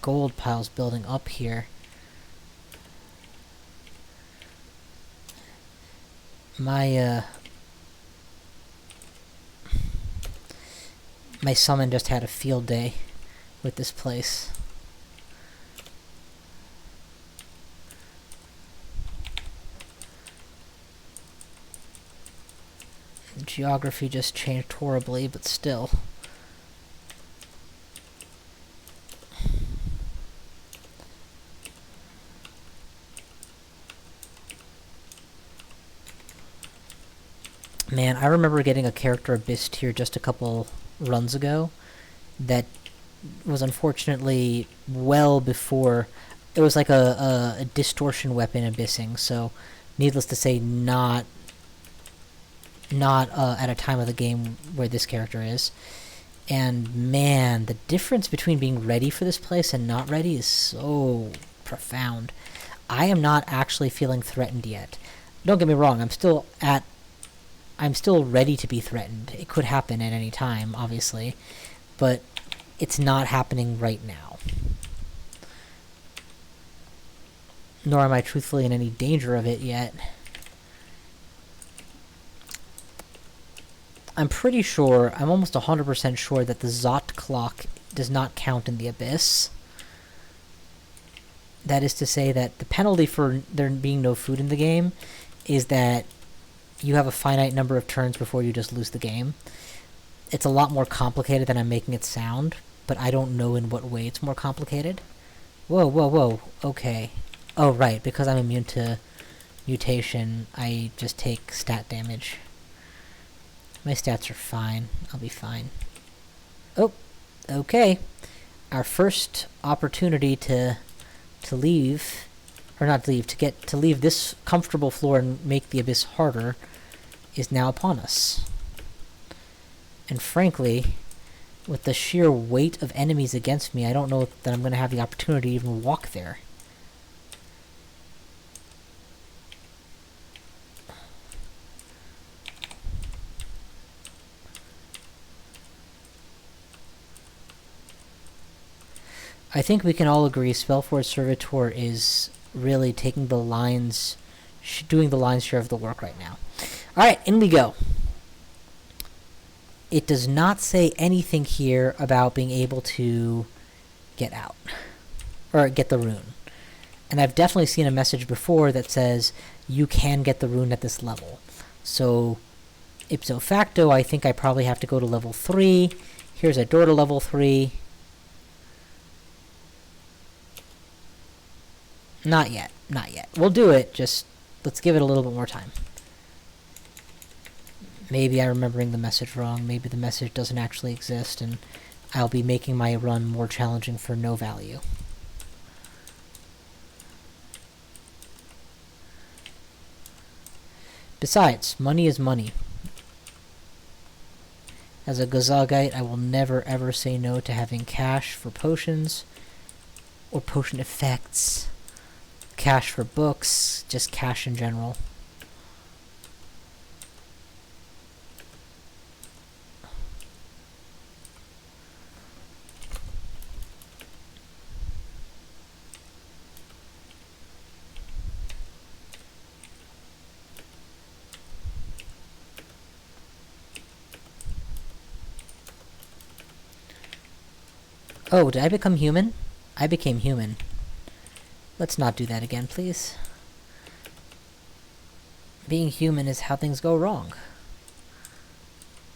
gold piles building up here. My summon just had a field day with this place. The geography just changed horribly, but still. Man, I remember getting a character Abyss tier just a couple runs ago that was unfortunately well before. It was like a distortion weapon abyssing, so needless to say, not at a time of the game where this character is. And man, the difference between being ready for this place and not ready is so profound. I am not actually feeling threatened yet. Don't get me wrong, I'm still ready to be threatened. It could happen at any time, obviously, but it's not happening right now. Nor am I truthfully in any danger of it yet. I'm pretty sure, I'm almost 100% sure that the Zot clock does not count in the Abyss. That is to say that the penalty for there being no food in the game is that you have a finite number of turns before you just lose the game. It's a lot more complicated than I'm making it sound, but I don't know in what way it's more complicated. Whoa, whoa, whoa. Okay. Oh, right, because I'm immune to mutation, I just take stat damage. My stats are fine. I'll be fine. Oh, okay. Our first opportunity to leave, or not leave, to leave this comfortable floor and make the abyss harder is now upon us. And frankly, with the sheer weight of enemies against me, I don't know that I'm going to have the opportunity to even walk there. I think we can all agree Spellforge Servitor is really taking the lines, doing the lion's share of the work right now. Alright, in we go. It does not say anything here about being able to get out, or get the rune. And I've definitely seen a message before that says you can get the rune at this level. So, ipso facto, I think I probably have to go to level 3. Here's a door to level 3. Not yet. Not yet. We'll do it, just let's give it a little bit more time. Maybe I'm remembering the message wrong. Maybe the message doesn't actually exist, and I'll be making my run more challenging for no value. Besides, money is money. As a Gazagite, I will never ever say no to having cash for potions, or potion effects. Cash for books, just cash in general. Oh, did I become human? I became human. Let's not do that again, please. Being human is how things go wrong.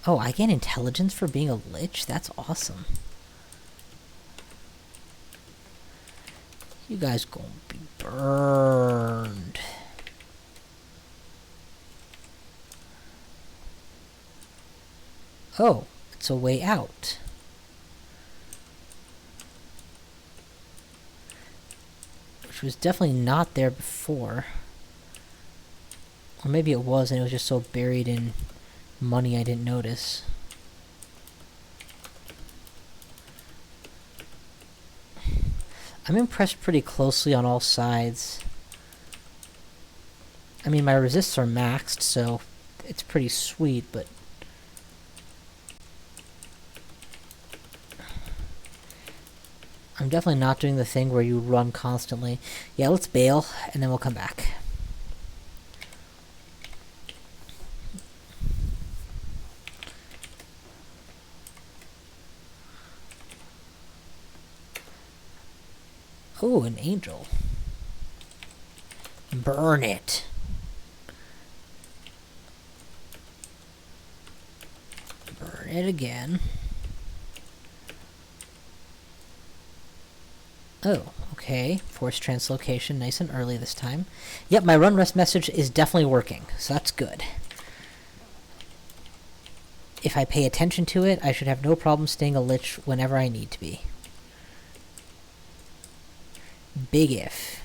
Oh, I gain intelligence for being a lich? That's awesome. You guys gonna be burned. Oh, it's a way out. Which was definitely not there before. Or maybe it was and it was just so buried in money I didn't notice. I'm impressed pretty closely on all sides. I mean, my resists are maxed, so it's pretty sweet, but I'm definitely not doing the thing where you run constantly. Yeah, let's bail, and then we'll come back. Oh, an angel. Burn it. Burn it again. Oh, okay. Forced translocation, nice and early this time. Yep, my run rest message is definitely working, so that's good. If I pay attention to it, I should have no problem staying a lich whenever I need to be. Big if.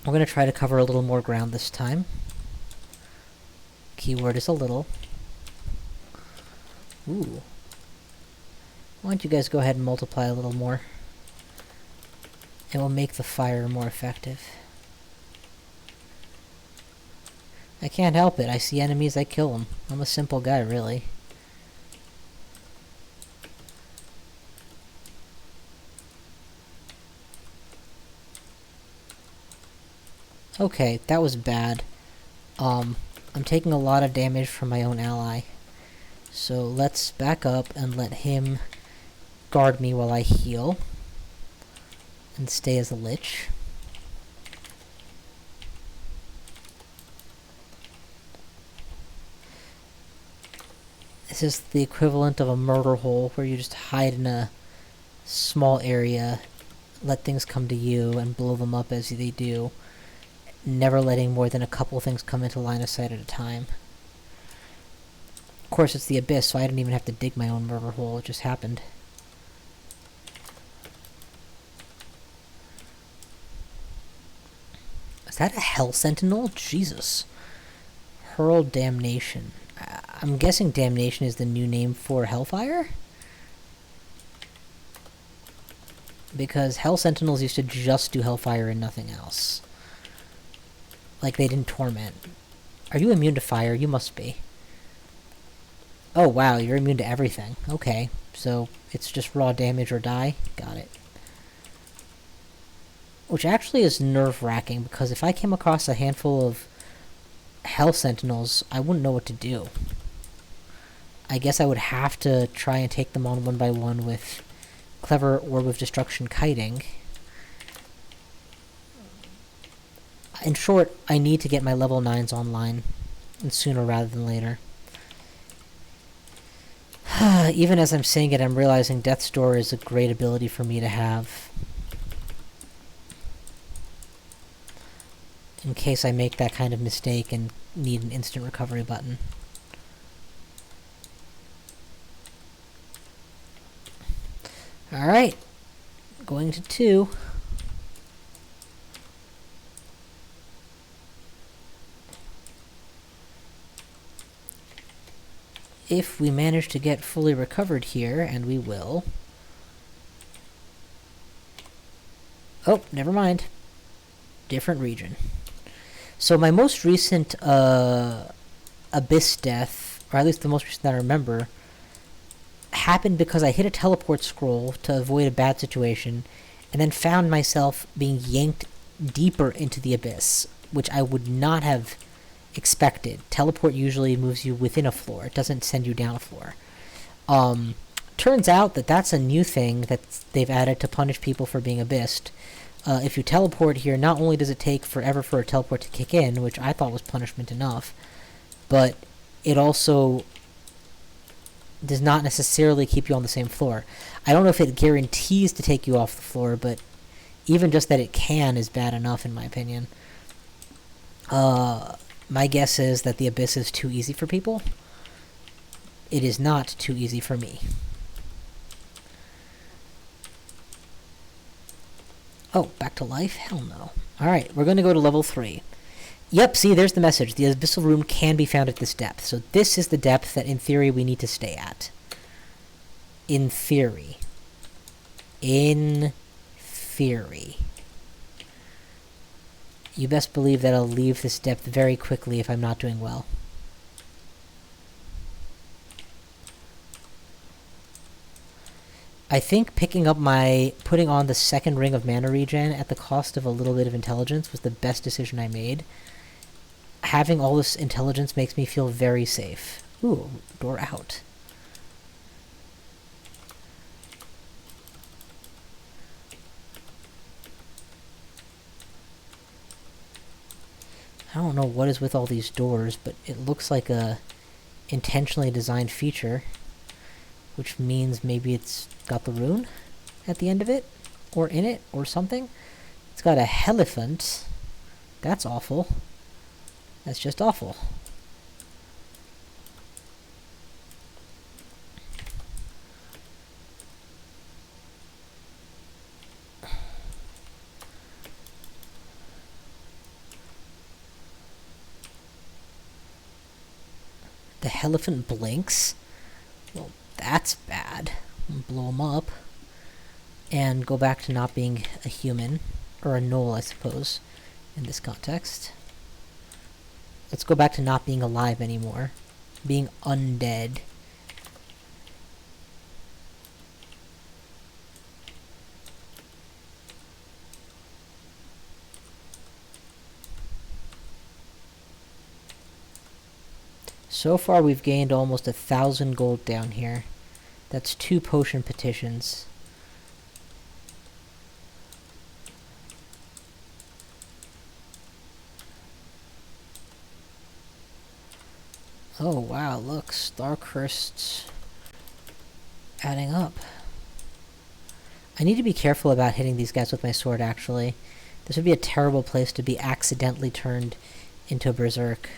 We're going to try to cover a little more ground this time. Keyword is a little. Ooh. Why don't you guys go ahead and multiply a little more? It will make the fire more effective. I can't help it. I see enemies, I kill them. I'm a simple guy, really. Okay, that was bad. I'm taking a lot of damage from my own ally. So let's back up and let him guard me while I heal and stay as a lich. This is the equivalent of a murder hole where you just hide in a small area, let things come to you, and blow them up as they do, never letting more than a couple things come into line of sight at a time. Of course, it's the Abyss, so I didn't even have to dig my own murder hole, it just happened. Is that a Hell Sentinel? Jesus. Hurl Damnation. I'm guessing Damnation is the new name for Hellfire? Because Hell Sentinels used to just do Hellfire and nothing else. Like, they didn't Torment. Are you immune to fire? You must be. Oh, wow, you're immune to everything. Okay, so it's just raw damage or die? Got it. Which actually is nerve-wracking, because if I came across a handful of Hell Sentinels, I wouldn't know what to do. I guess I would have to try and take them on one by one with Clever Orb of Destruction kiting. In short, I need to get my level 9s online, and sooner rather than later. Even as I'm saying it, I'm realizing Death's Door is a great ability for me to have. In case I make that kind of mistake and need an instant recovery button. Alright. Going to 2. If we manage to get fully recovered here, and we will... Oh, never mind. Different region. So my most recent Abyss death, or at least the most recent that I remember, happened because I hit a teleport scroll to avoid a bad situation, and then found myself being yanked deeper into the Abyss, which I would not have expected. Teleport usually moves you within a floor. It doesn't send you down a floor. Turns out that that's a new thing that they've added to punish people for being abyssed. If you teleport here, not only does it take forever for a teleport to kick in, which I thought was punishment enough, but it also does not necessarily keep you on the same floor. I don't know if it guarantees to take you off the floor, but even just that it can is bad enough, in my opinion. My guess is that the Abyss is too easy for people. It is not too easy for me. Oh, back to life? Hell no. Alright, we're going to go to level 3. Yep, see, there's the message. The abyssal room can be found at this depth. So this is the depth that, in theory, we need to stay at. In theory. In theory. You best believe that I'll leave this depth very quickly if I'm not doing well. I think putting on the second ring of mana regen at the cost of a little bit of intelligence was the best decision I made. Having all this intelligence makes me feel very safe. Ooh, door out. I don't know what is with all these doors, but it looks like a intentionally designed feature, which means maybe it's got the rune at the end of it, or in it, or something. It's got a elephant. That's awful. That's just awful. The elephant blinks? Well, that's bad. Blow him up. And go back to not being a human. Or a gnoll, I suppose, in this context. Let's go back to not being alive anymore. Being undead. So far we've gained almost 1,000 gold down here. That's 2 potion petitions. Oh wow, look, Starcrest's adding up. I need to be careful about hitting these guys with my sword, actually. This would be a terrible place to be accidentally turned into a berserk.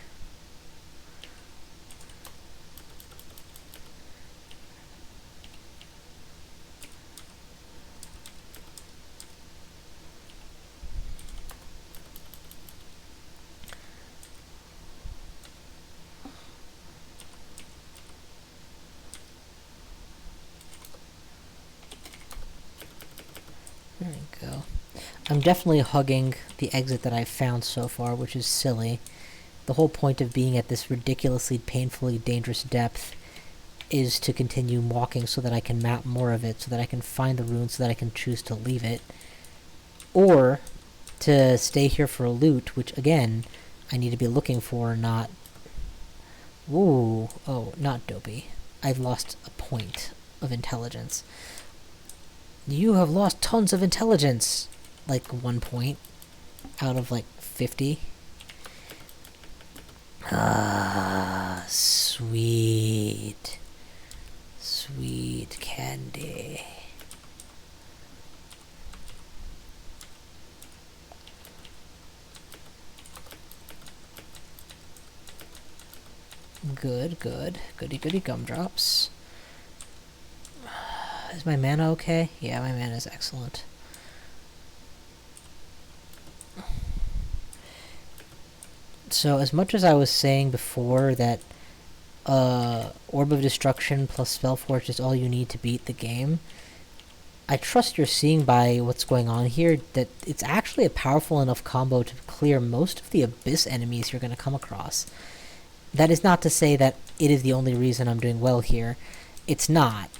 There we go. I'm definitely hugging the exit that I've found so far, which is silly. The whole point of being at this ridiculously, painfully dangerous depth is to continue walking so that I can map more of it, so that I can find the runes, so that I can choose to leave it. Or to stay here for a loot, which, again, I need to be looking for, not... Ooh. Oh, not dopey. I've lost a point of intelligence. You have lost tons of intelligence! Like, 1 point out of, like, 50. Ah, sweet. Sweet candy. Good, good. Goody goody gumdrops. Is my mana okay? Yeah, my mana is excellent. So, as much as I was saying before that Orb of Destruction plus Spellforge is all you need to beat the game, I trust you're seeing by what's going on here that it's actually a powerful enough combo to clear most of the Abyss enemies you're going to come across. That is not to say that it is the only reason I'm doing well here. It's not.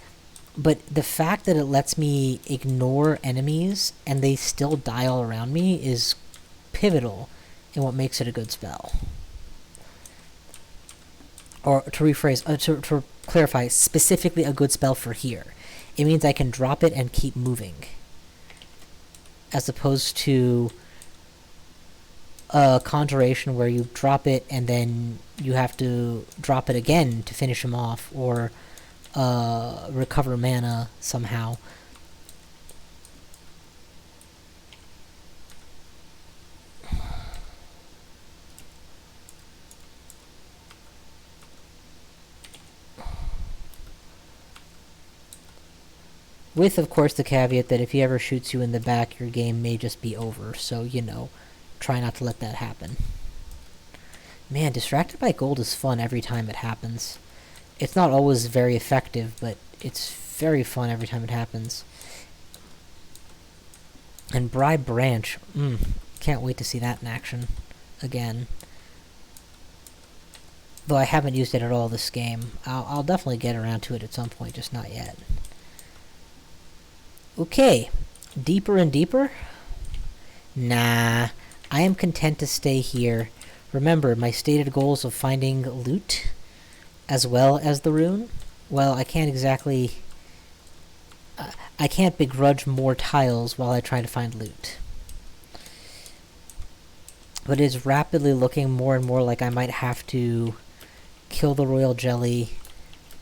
But the fact that it lets me ignore enemies and they still die all around me is pivotal in what makes it a good spell. Or to rephrase, to clarify, specifically a good spell for here. It means I can drop it and keep moving. As opposed to a Conjuration where you drop it and then you have to drop it again to finish him off, or recover mana somehow. With, of course, the caveat that if he ever shoots you in the back, your game may just be over. So, you know, try not to let that happen. Man, Distracted by Gold is fun every time it happens. It's not always very effective, but it's very fun every time it happens. And Bribe Branch, can't wait to see that in action again. Though I haven't used it at all this game. I'll definitely get around to it at some point, just not yet. Okay, deeper and deeper? Nah, I am content to stay here. Remember, my stated goals of finding loot, as well as the rune? Well, I can't exactly... I can't begrudge more tiles while I try to find loot. But it is rapidly looking more and more like I might have to kill the royal jelly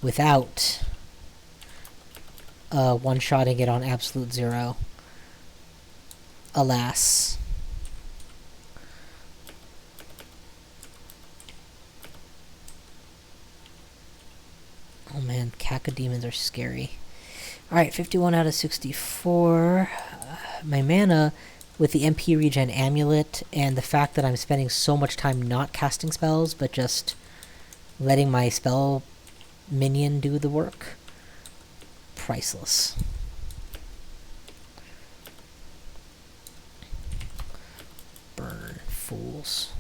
without one-shotting it on absolute zero. Alas. Oh man, cacodemons are scary. Alright, 51 out of 64. My mana, with the MP regen amulet, and the fact that I'm spending so much time not casting spells, but just letting my spell minion do the work. Priceless. Burn, fools.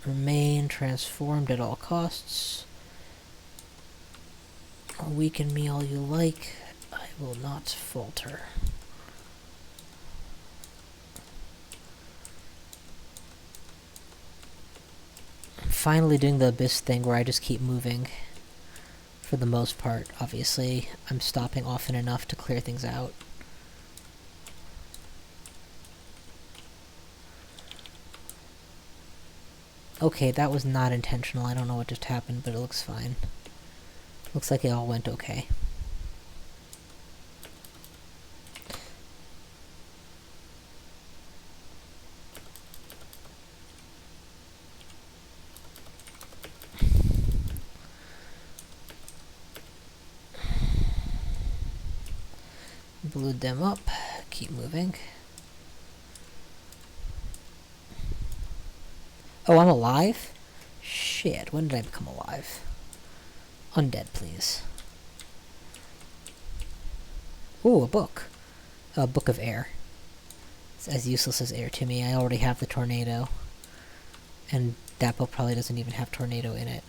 Remain transformed at all costs. Weaken me all you like. I will not falter. finally doing the Abyss thing where I just keep moving. For the most part, obviously. I'm stopping often enough to clear things out. Okay, that was not intentional. I don't know what just happened, but it looks fine. Looks like it all went okay. Blew them up. Keep moving. Oh, I'm alive? Shit, when did I become alive? Undead, please. Ooh, a book. A book of air. It's as useless as air to me. I already have the tornado. And that book probably doesn't even have tornado in it.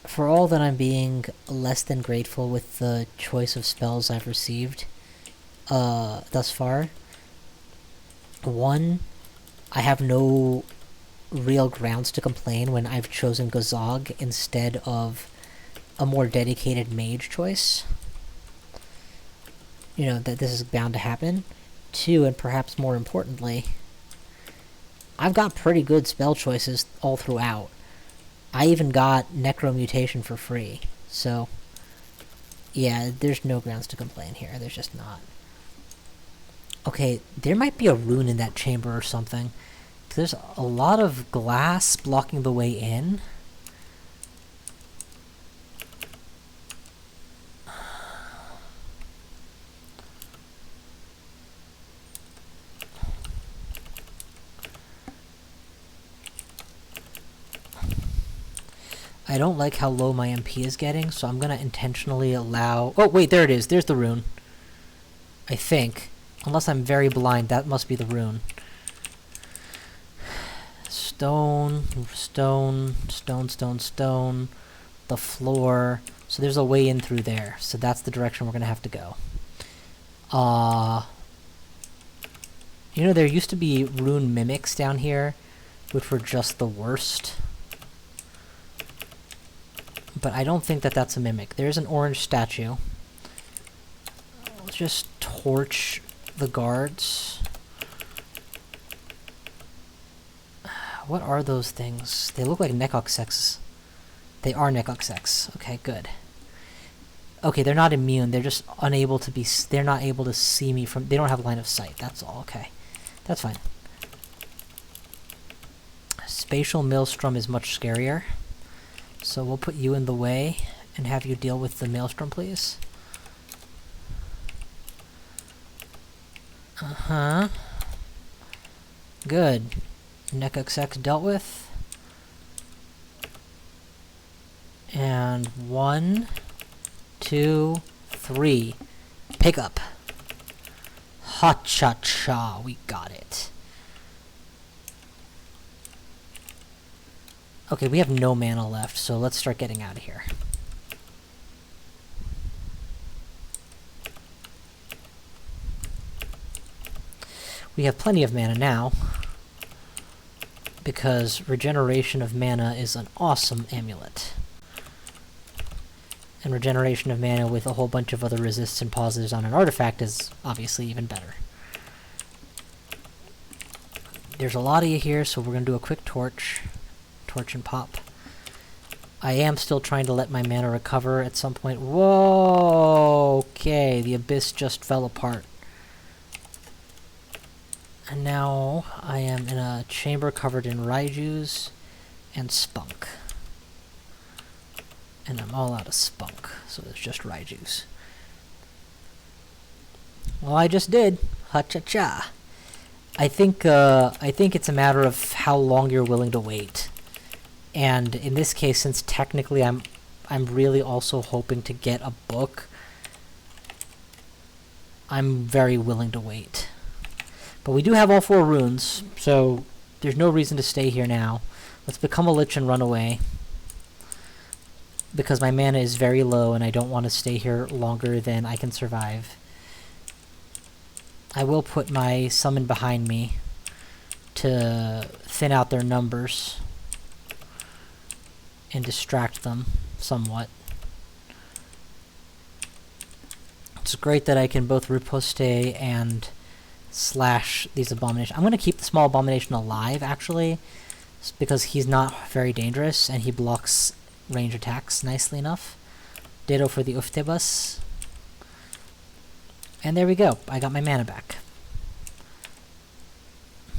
For all that I'm being less than grateful with the choice of spells I've received thus far, one, I have no real grounds to complain when I've chosen Gazog instead of a more dedicated mage choice. You know, that this is bound to happen. Two, and perhaps more importantly, I've got pretty good spell choices all throughout. I even got Necromutation for free, so yeah, there's no grounds to complain here. There's just not. Okay, there might be a rune in that chamber or something. There's a lot of glass blocking the way in. I don't like how low my MP is getting, so I'm gonna intentionally allow... Oh, wait, there it is. There's the rune. I think. Unless I'm very blind, that must be the rune. Stone, stone, stone, stone, stone. The floor. So there's a way in through there. So that's the direction we're gonna have to go. You know, there used to be rune mimics down here, which were just the worst. But I don't think that that's a mimic. There's an orange statue. Let's just torch the guards. What are those things? They look like Necoxex. They are Necoxex. Okay, good. Okay, they're not immune. They're just unable to be... They're not able to see me from... They don't have line of sight. That's all. Okay. That's fine. Spatial Maelstrom is much scarier. So we'll put you in the way and have you deal with the Maelstrom, please. Uh-huh. Good. Necoxex dealt with. And 1, 2, 3. Pick up. Ha-cha-cha. We got it. Okay, we have no mana left, so let's start getting out of here. We have plenty of mana now, because regeneration of mana is an awesome amulet. And regeneration of mana with a whole bunch of other resists and positives on an artifact is obviously even better. There's a lot of you here, so we're going to do a quick torch. Torch and pop. I am still trying to let my mana recover at some point. Whoa! Okay, the Abyss just fell apart. And now I am in a chamber covered in Raijus and spunk. And I'm all out of spunk, so there's just Raijus. Well, I just did. Ha-cha-cha. I think it's a matter of how long you're willing to wait. And in this case, since technically I'm really also hoping to get a book, I'm very willing to wait. But we do have all 4 runes, so there's no reason to stay here now. Let's become a lich and run away. Because my mana is very low and I don't want to stay here longer than I can survive. I will put my summon behind me to thin out their numbers and distract them somewhat. It's great that I can both riposte and slash these abominations. I'm going to keep the small abomination alive, actually, because he's not very dangerous and he blocks range attacks nicely enough. Ditto for the Uftebus. And there we go. I got my mana back.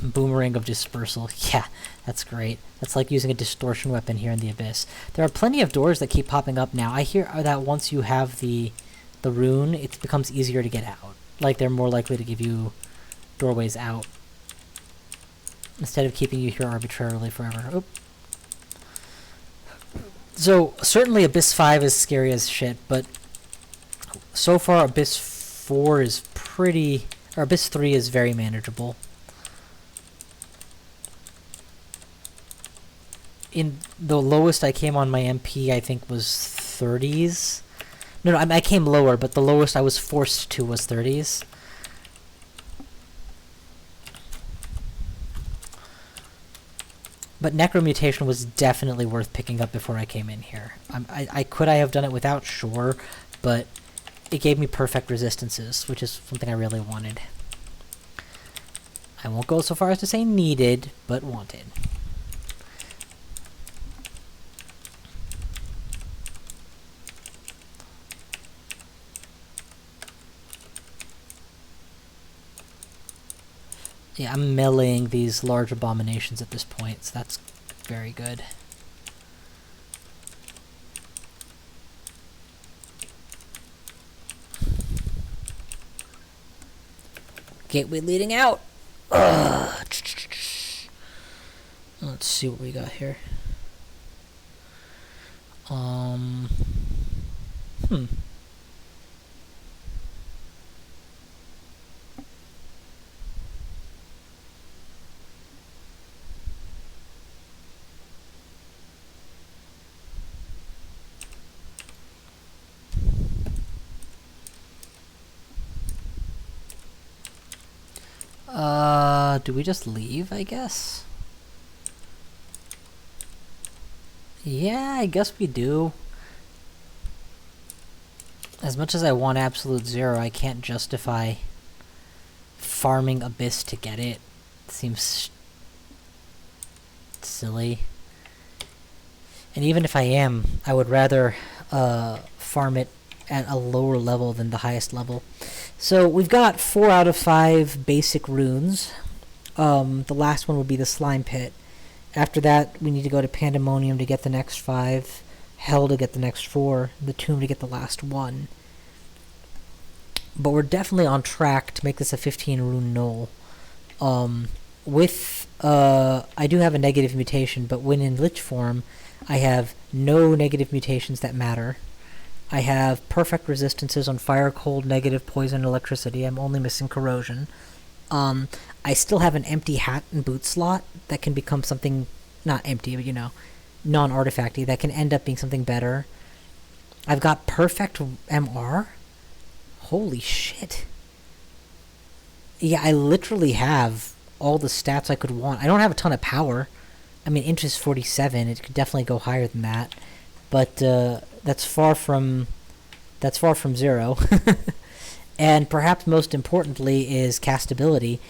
Boomerang of Dispersal. Yeah, that's great. That's like using a distortion weapon here in the Abyss. There are plenty of doors that keep popping up now. I hear that once you have the rune, it becomes easier to get out. Like, they're more likely to give you doorways out instead of keeping you here arbitrarily forever. Oop. So, certainly Abyss 5 is scary as shit, but so far Abyss 4 is pretty... or Abyss 3 is very manageable. In the lowest I came on my MP, I think, was 30s. No, I came lower, but the lowest I was forced to was 30s. But Necromutation was definitely worth picking up before I came in here. Could I have done it without? Sure, but it gave me perfect resistances, which is something I really wanted. I won't go so far as to say needed, but wanted. Yeah, I'm meleeing these large abominations at this point, so that's very good. Gateway leading out! Ugh. Let's see what we got here. Do we just leave, I guess? Yeah, I guess we do. As much as I want Absolute Zero, I can't justify farming Abyss to get it. It seems silly. And even if I am, I would rather farm it at a lower level than the highest level. So we've got 4 out of 5 basic runes. The last one would be the Slime Pit. After that, we need to go to Pandemonium to get the next 5, Hell to get the next 4, the Tomb to get the last 1. But we're definitely on track to make this a 15 rune Gnoll. I do have a negative mutation, but when in Lich form, I have no negative mutations that matter. I have perfect resistances on fire, cold, negative, poison, electricity. I'm only missing corrosion. I still have an empty hat and boot slot that can become something, not empty, but non-artifacty, that can end up being something better. I've got perfect MR. Holy shit. Yeah, I literally have all the stats I could want. I don't have a ton of power. I mean, int is 47. It could definitely go higher than that. But that's far from zero. And perhaps most importantly is castability.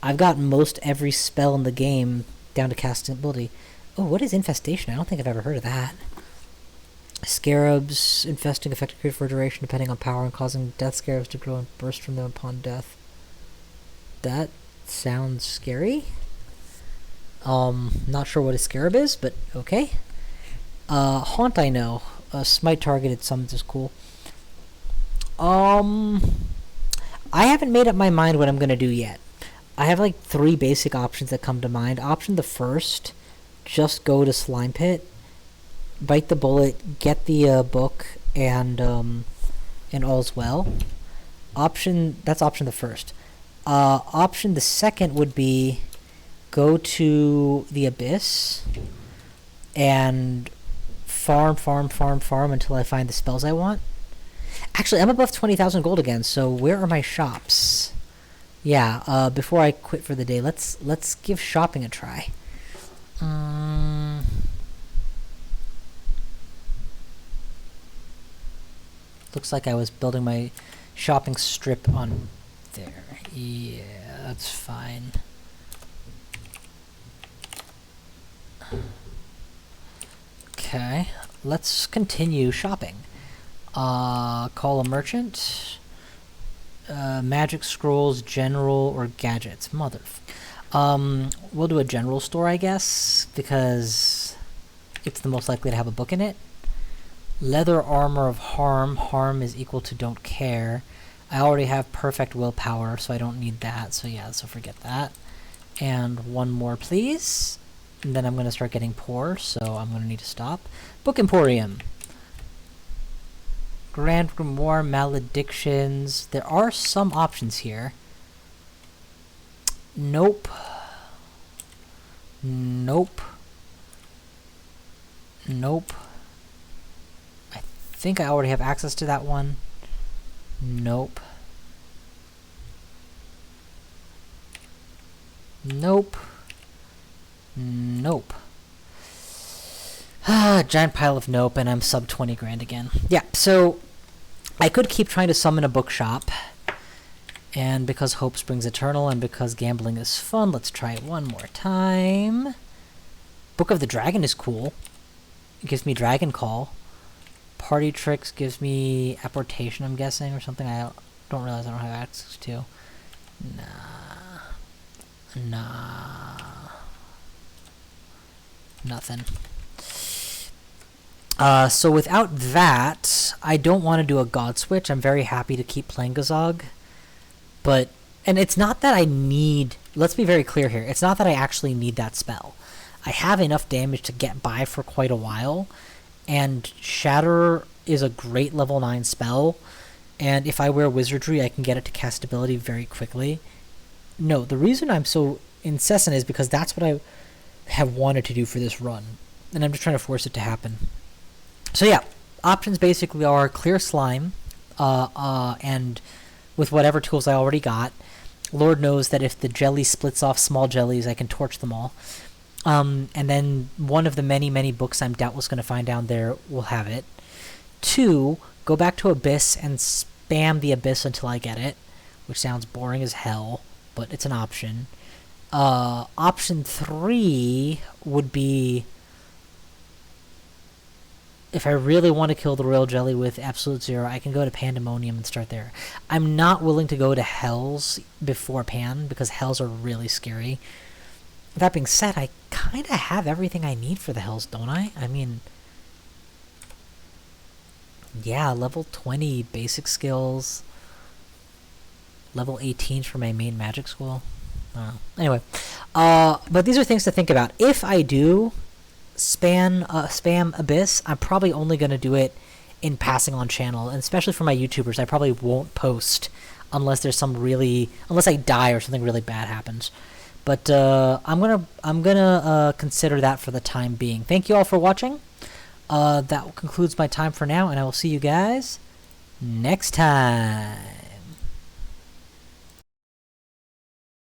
I've got most every spell in the game down to castability. Oh, what is Infestation? I don't think I've ever heard of that. Scarabs infesting affected creature for duration depending on power and causing death scarabs to grow and burst from them upon death. That sounds scary. Not sure what a scarab is, but okay. Haunt I know. Smite targeted summons is cool. I haven't made up my mind what I'm gonna do yet. I have like 3 basic options that come to mind. Option the first, just go to Slime Pit, bite the bullet, get the book, and all's well. That's option the first. Option the second would be go to the Abyss and farm until I find the spells I want. Actually, I'm above 20,000 gold again, so where are my shops? Yeah, before I quit for the day, let's give shopping a try. Looks like I was building my shopping strip on there. Yeah, that's fine. Okay, let's continue shopping. Call a merchant. Magic scrolls, general, or gadgets. We'll do a general store, I guess, because it's the most likely to have a book in it. Leather armor of harm. Harm is equal to don't care. I already have perfect willpower, so I don't need that. So yeah, so forget that. And one more, please. And then I'm going to start getting poor, so I'm going to need to stop. Book Emporium. Grand Grimoire, Maledictions. There are some options here. Nope. Nope. Nope. I think I already have access to that one. Nope. Nope. Nope. Giant pile of nope, and I'm sub 20 grand again. Yeah, so I could keep trying to summon a bookshop. And because hope springs eternal, and because gambling is fun, let's try it one more time. Book of the Dragon is cool. It gives me Dragon Call. Party Tricks gives me Apportation, I'm guessing, or something I don't realize I don't have access to. Nah. Nothing. So without that, I don't want to do a God Switch. I'm very happy to keep playing Gazog. But, and it's not that I need, let's be very clear here, it's not that I actually need that spell. I have enough damage to get by for quite a while, and Shatter is a great level 9 spell, and if I wear Wizardry, I can get it to cast ability very quickly. No, the reason I'm so incessant is because that's what I have wanted to do for this run, and I'm just trying to force it to happen. So yeah, options basically are clear slime, and with whatever tools I already got. Lord knows that if the jelly splits off small jellies, I can torch them all. And then one of the many, many books I'm doubtless going to find down there will have it. 2, go back to Abyss and spam the Abyss until I get it, which sounds boring as hell, but it's an option. Option 3 would be, if I really want to kill the Royal Jelly with Absolute Zero, I can go to Pandemonium and start there. I'm not willing to go to Hells before Pan, because Hells are really scary. That being said, I kind of have everything I need for the Hells, don't I? I mean, yeah, level 20 basic skills, level 18 for my main magic school. Anyway, but these are things to think about. If I do spam Abyss, I'm probably only going to do it in passing on channel, and especially for my YouTubers, I probably won't post unless there's unless I die or something really bad happens. But I'm gonna consider that for the time being. Thank you all for watching. That concludes my time for now, and I will see you guys next time.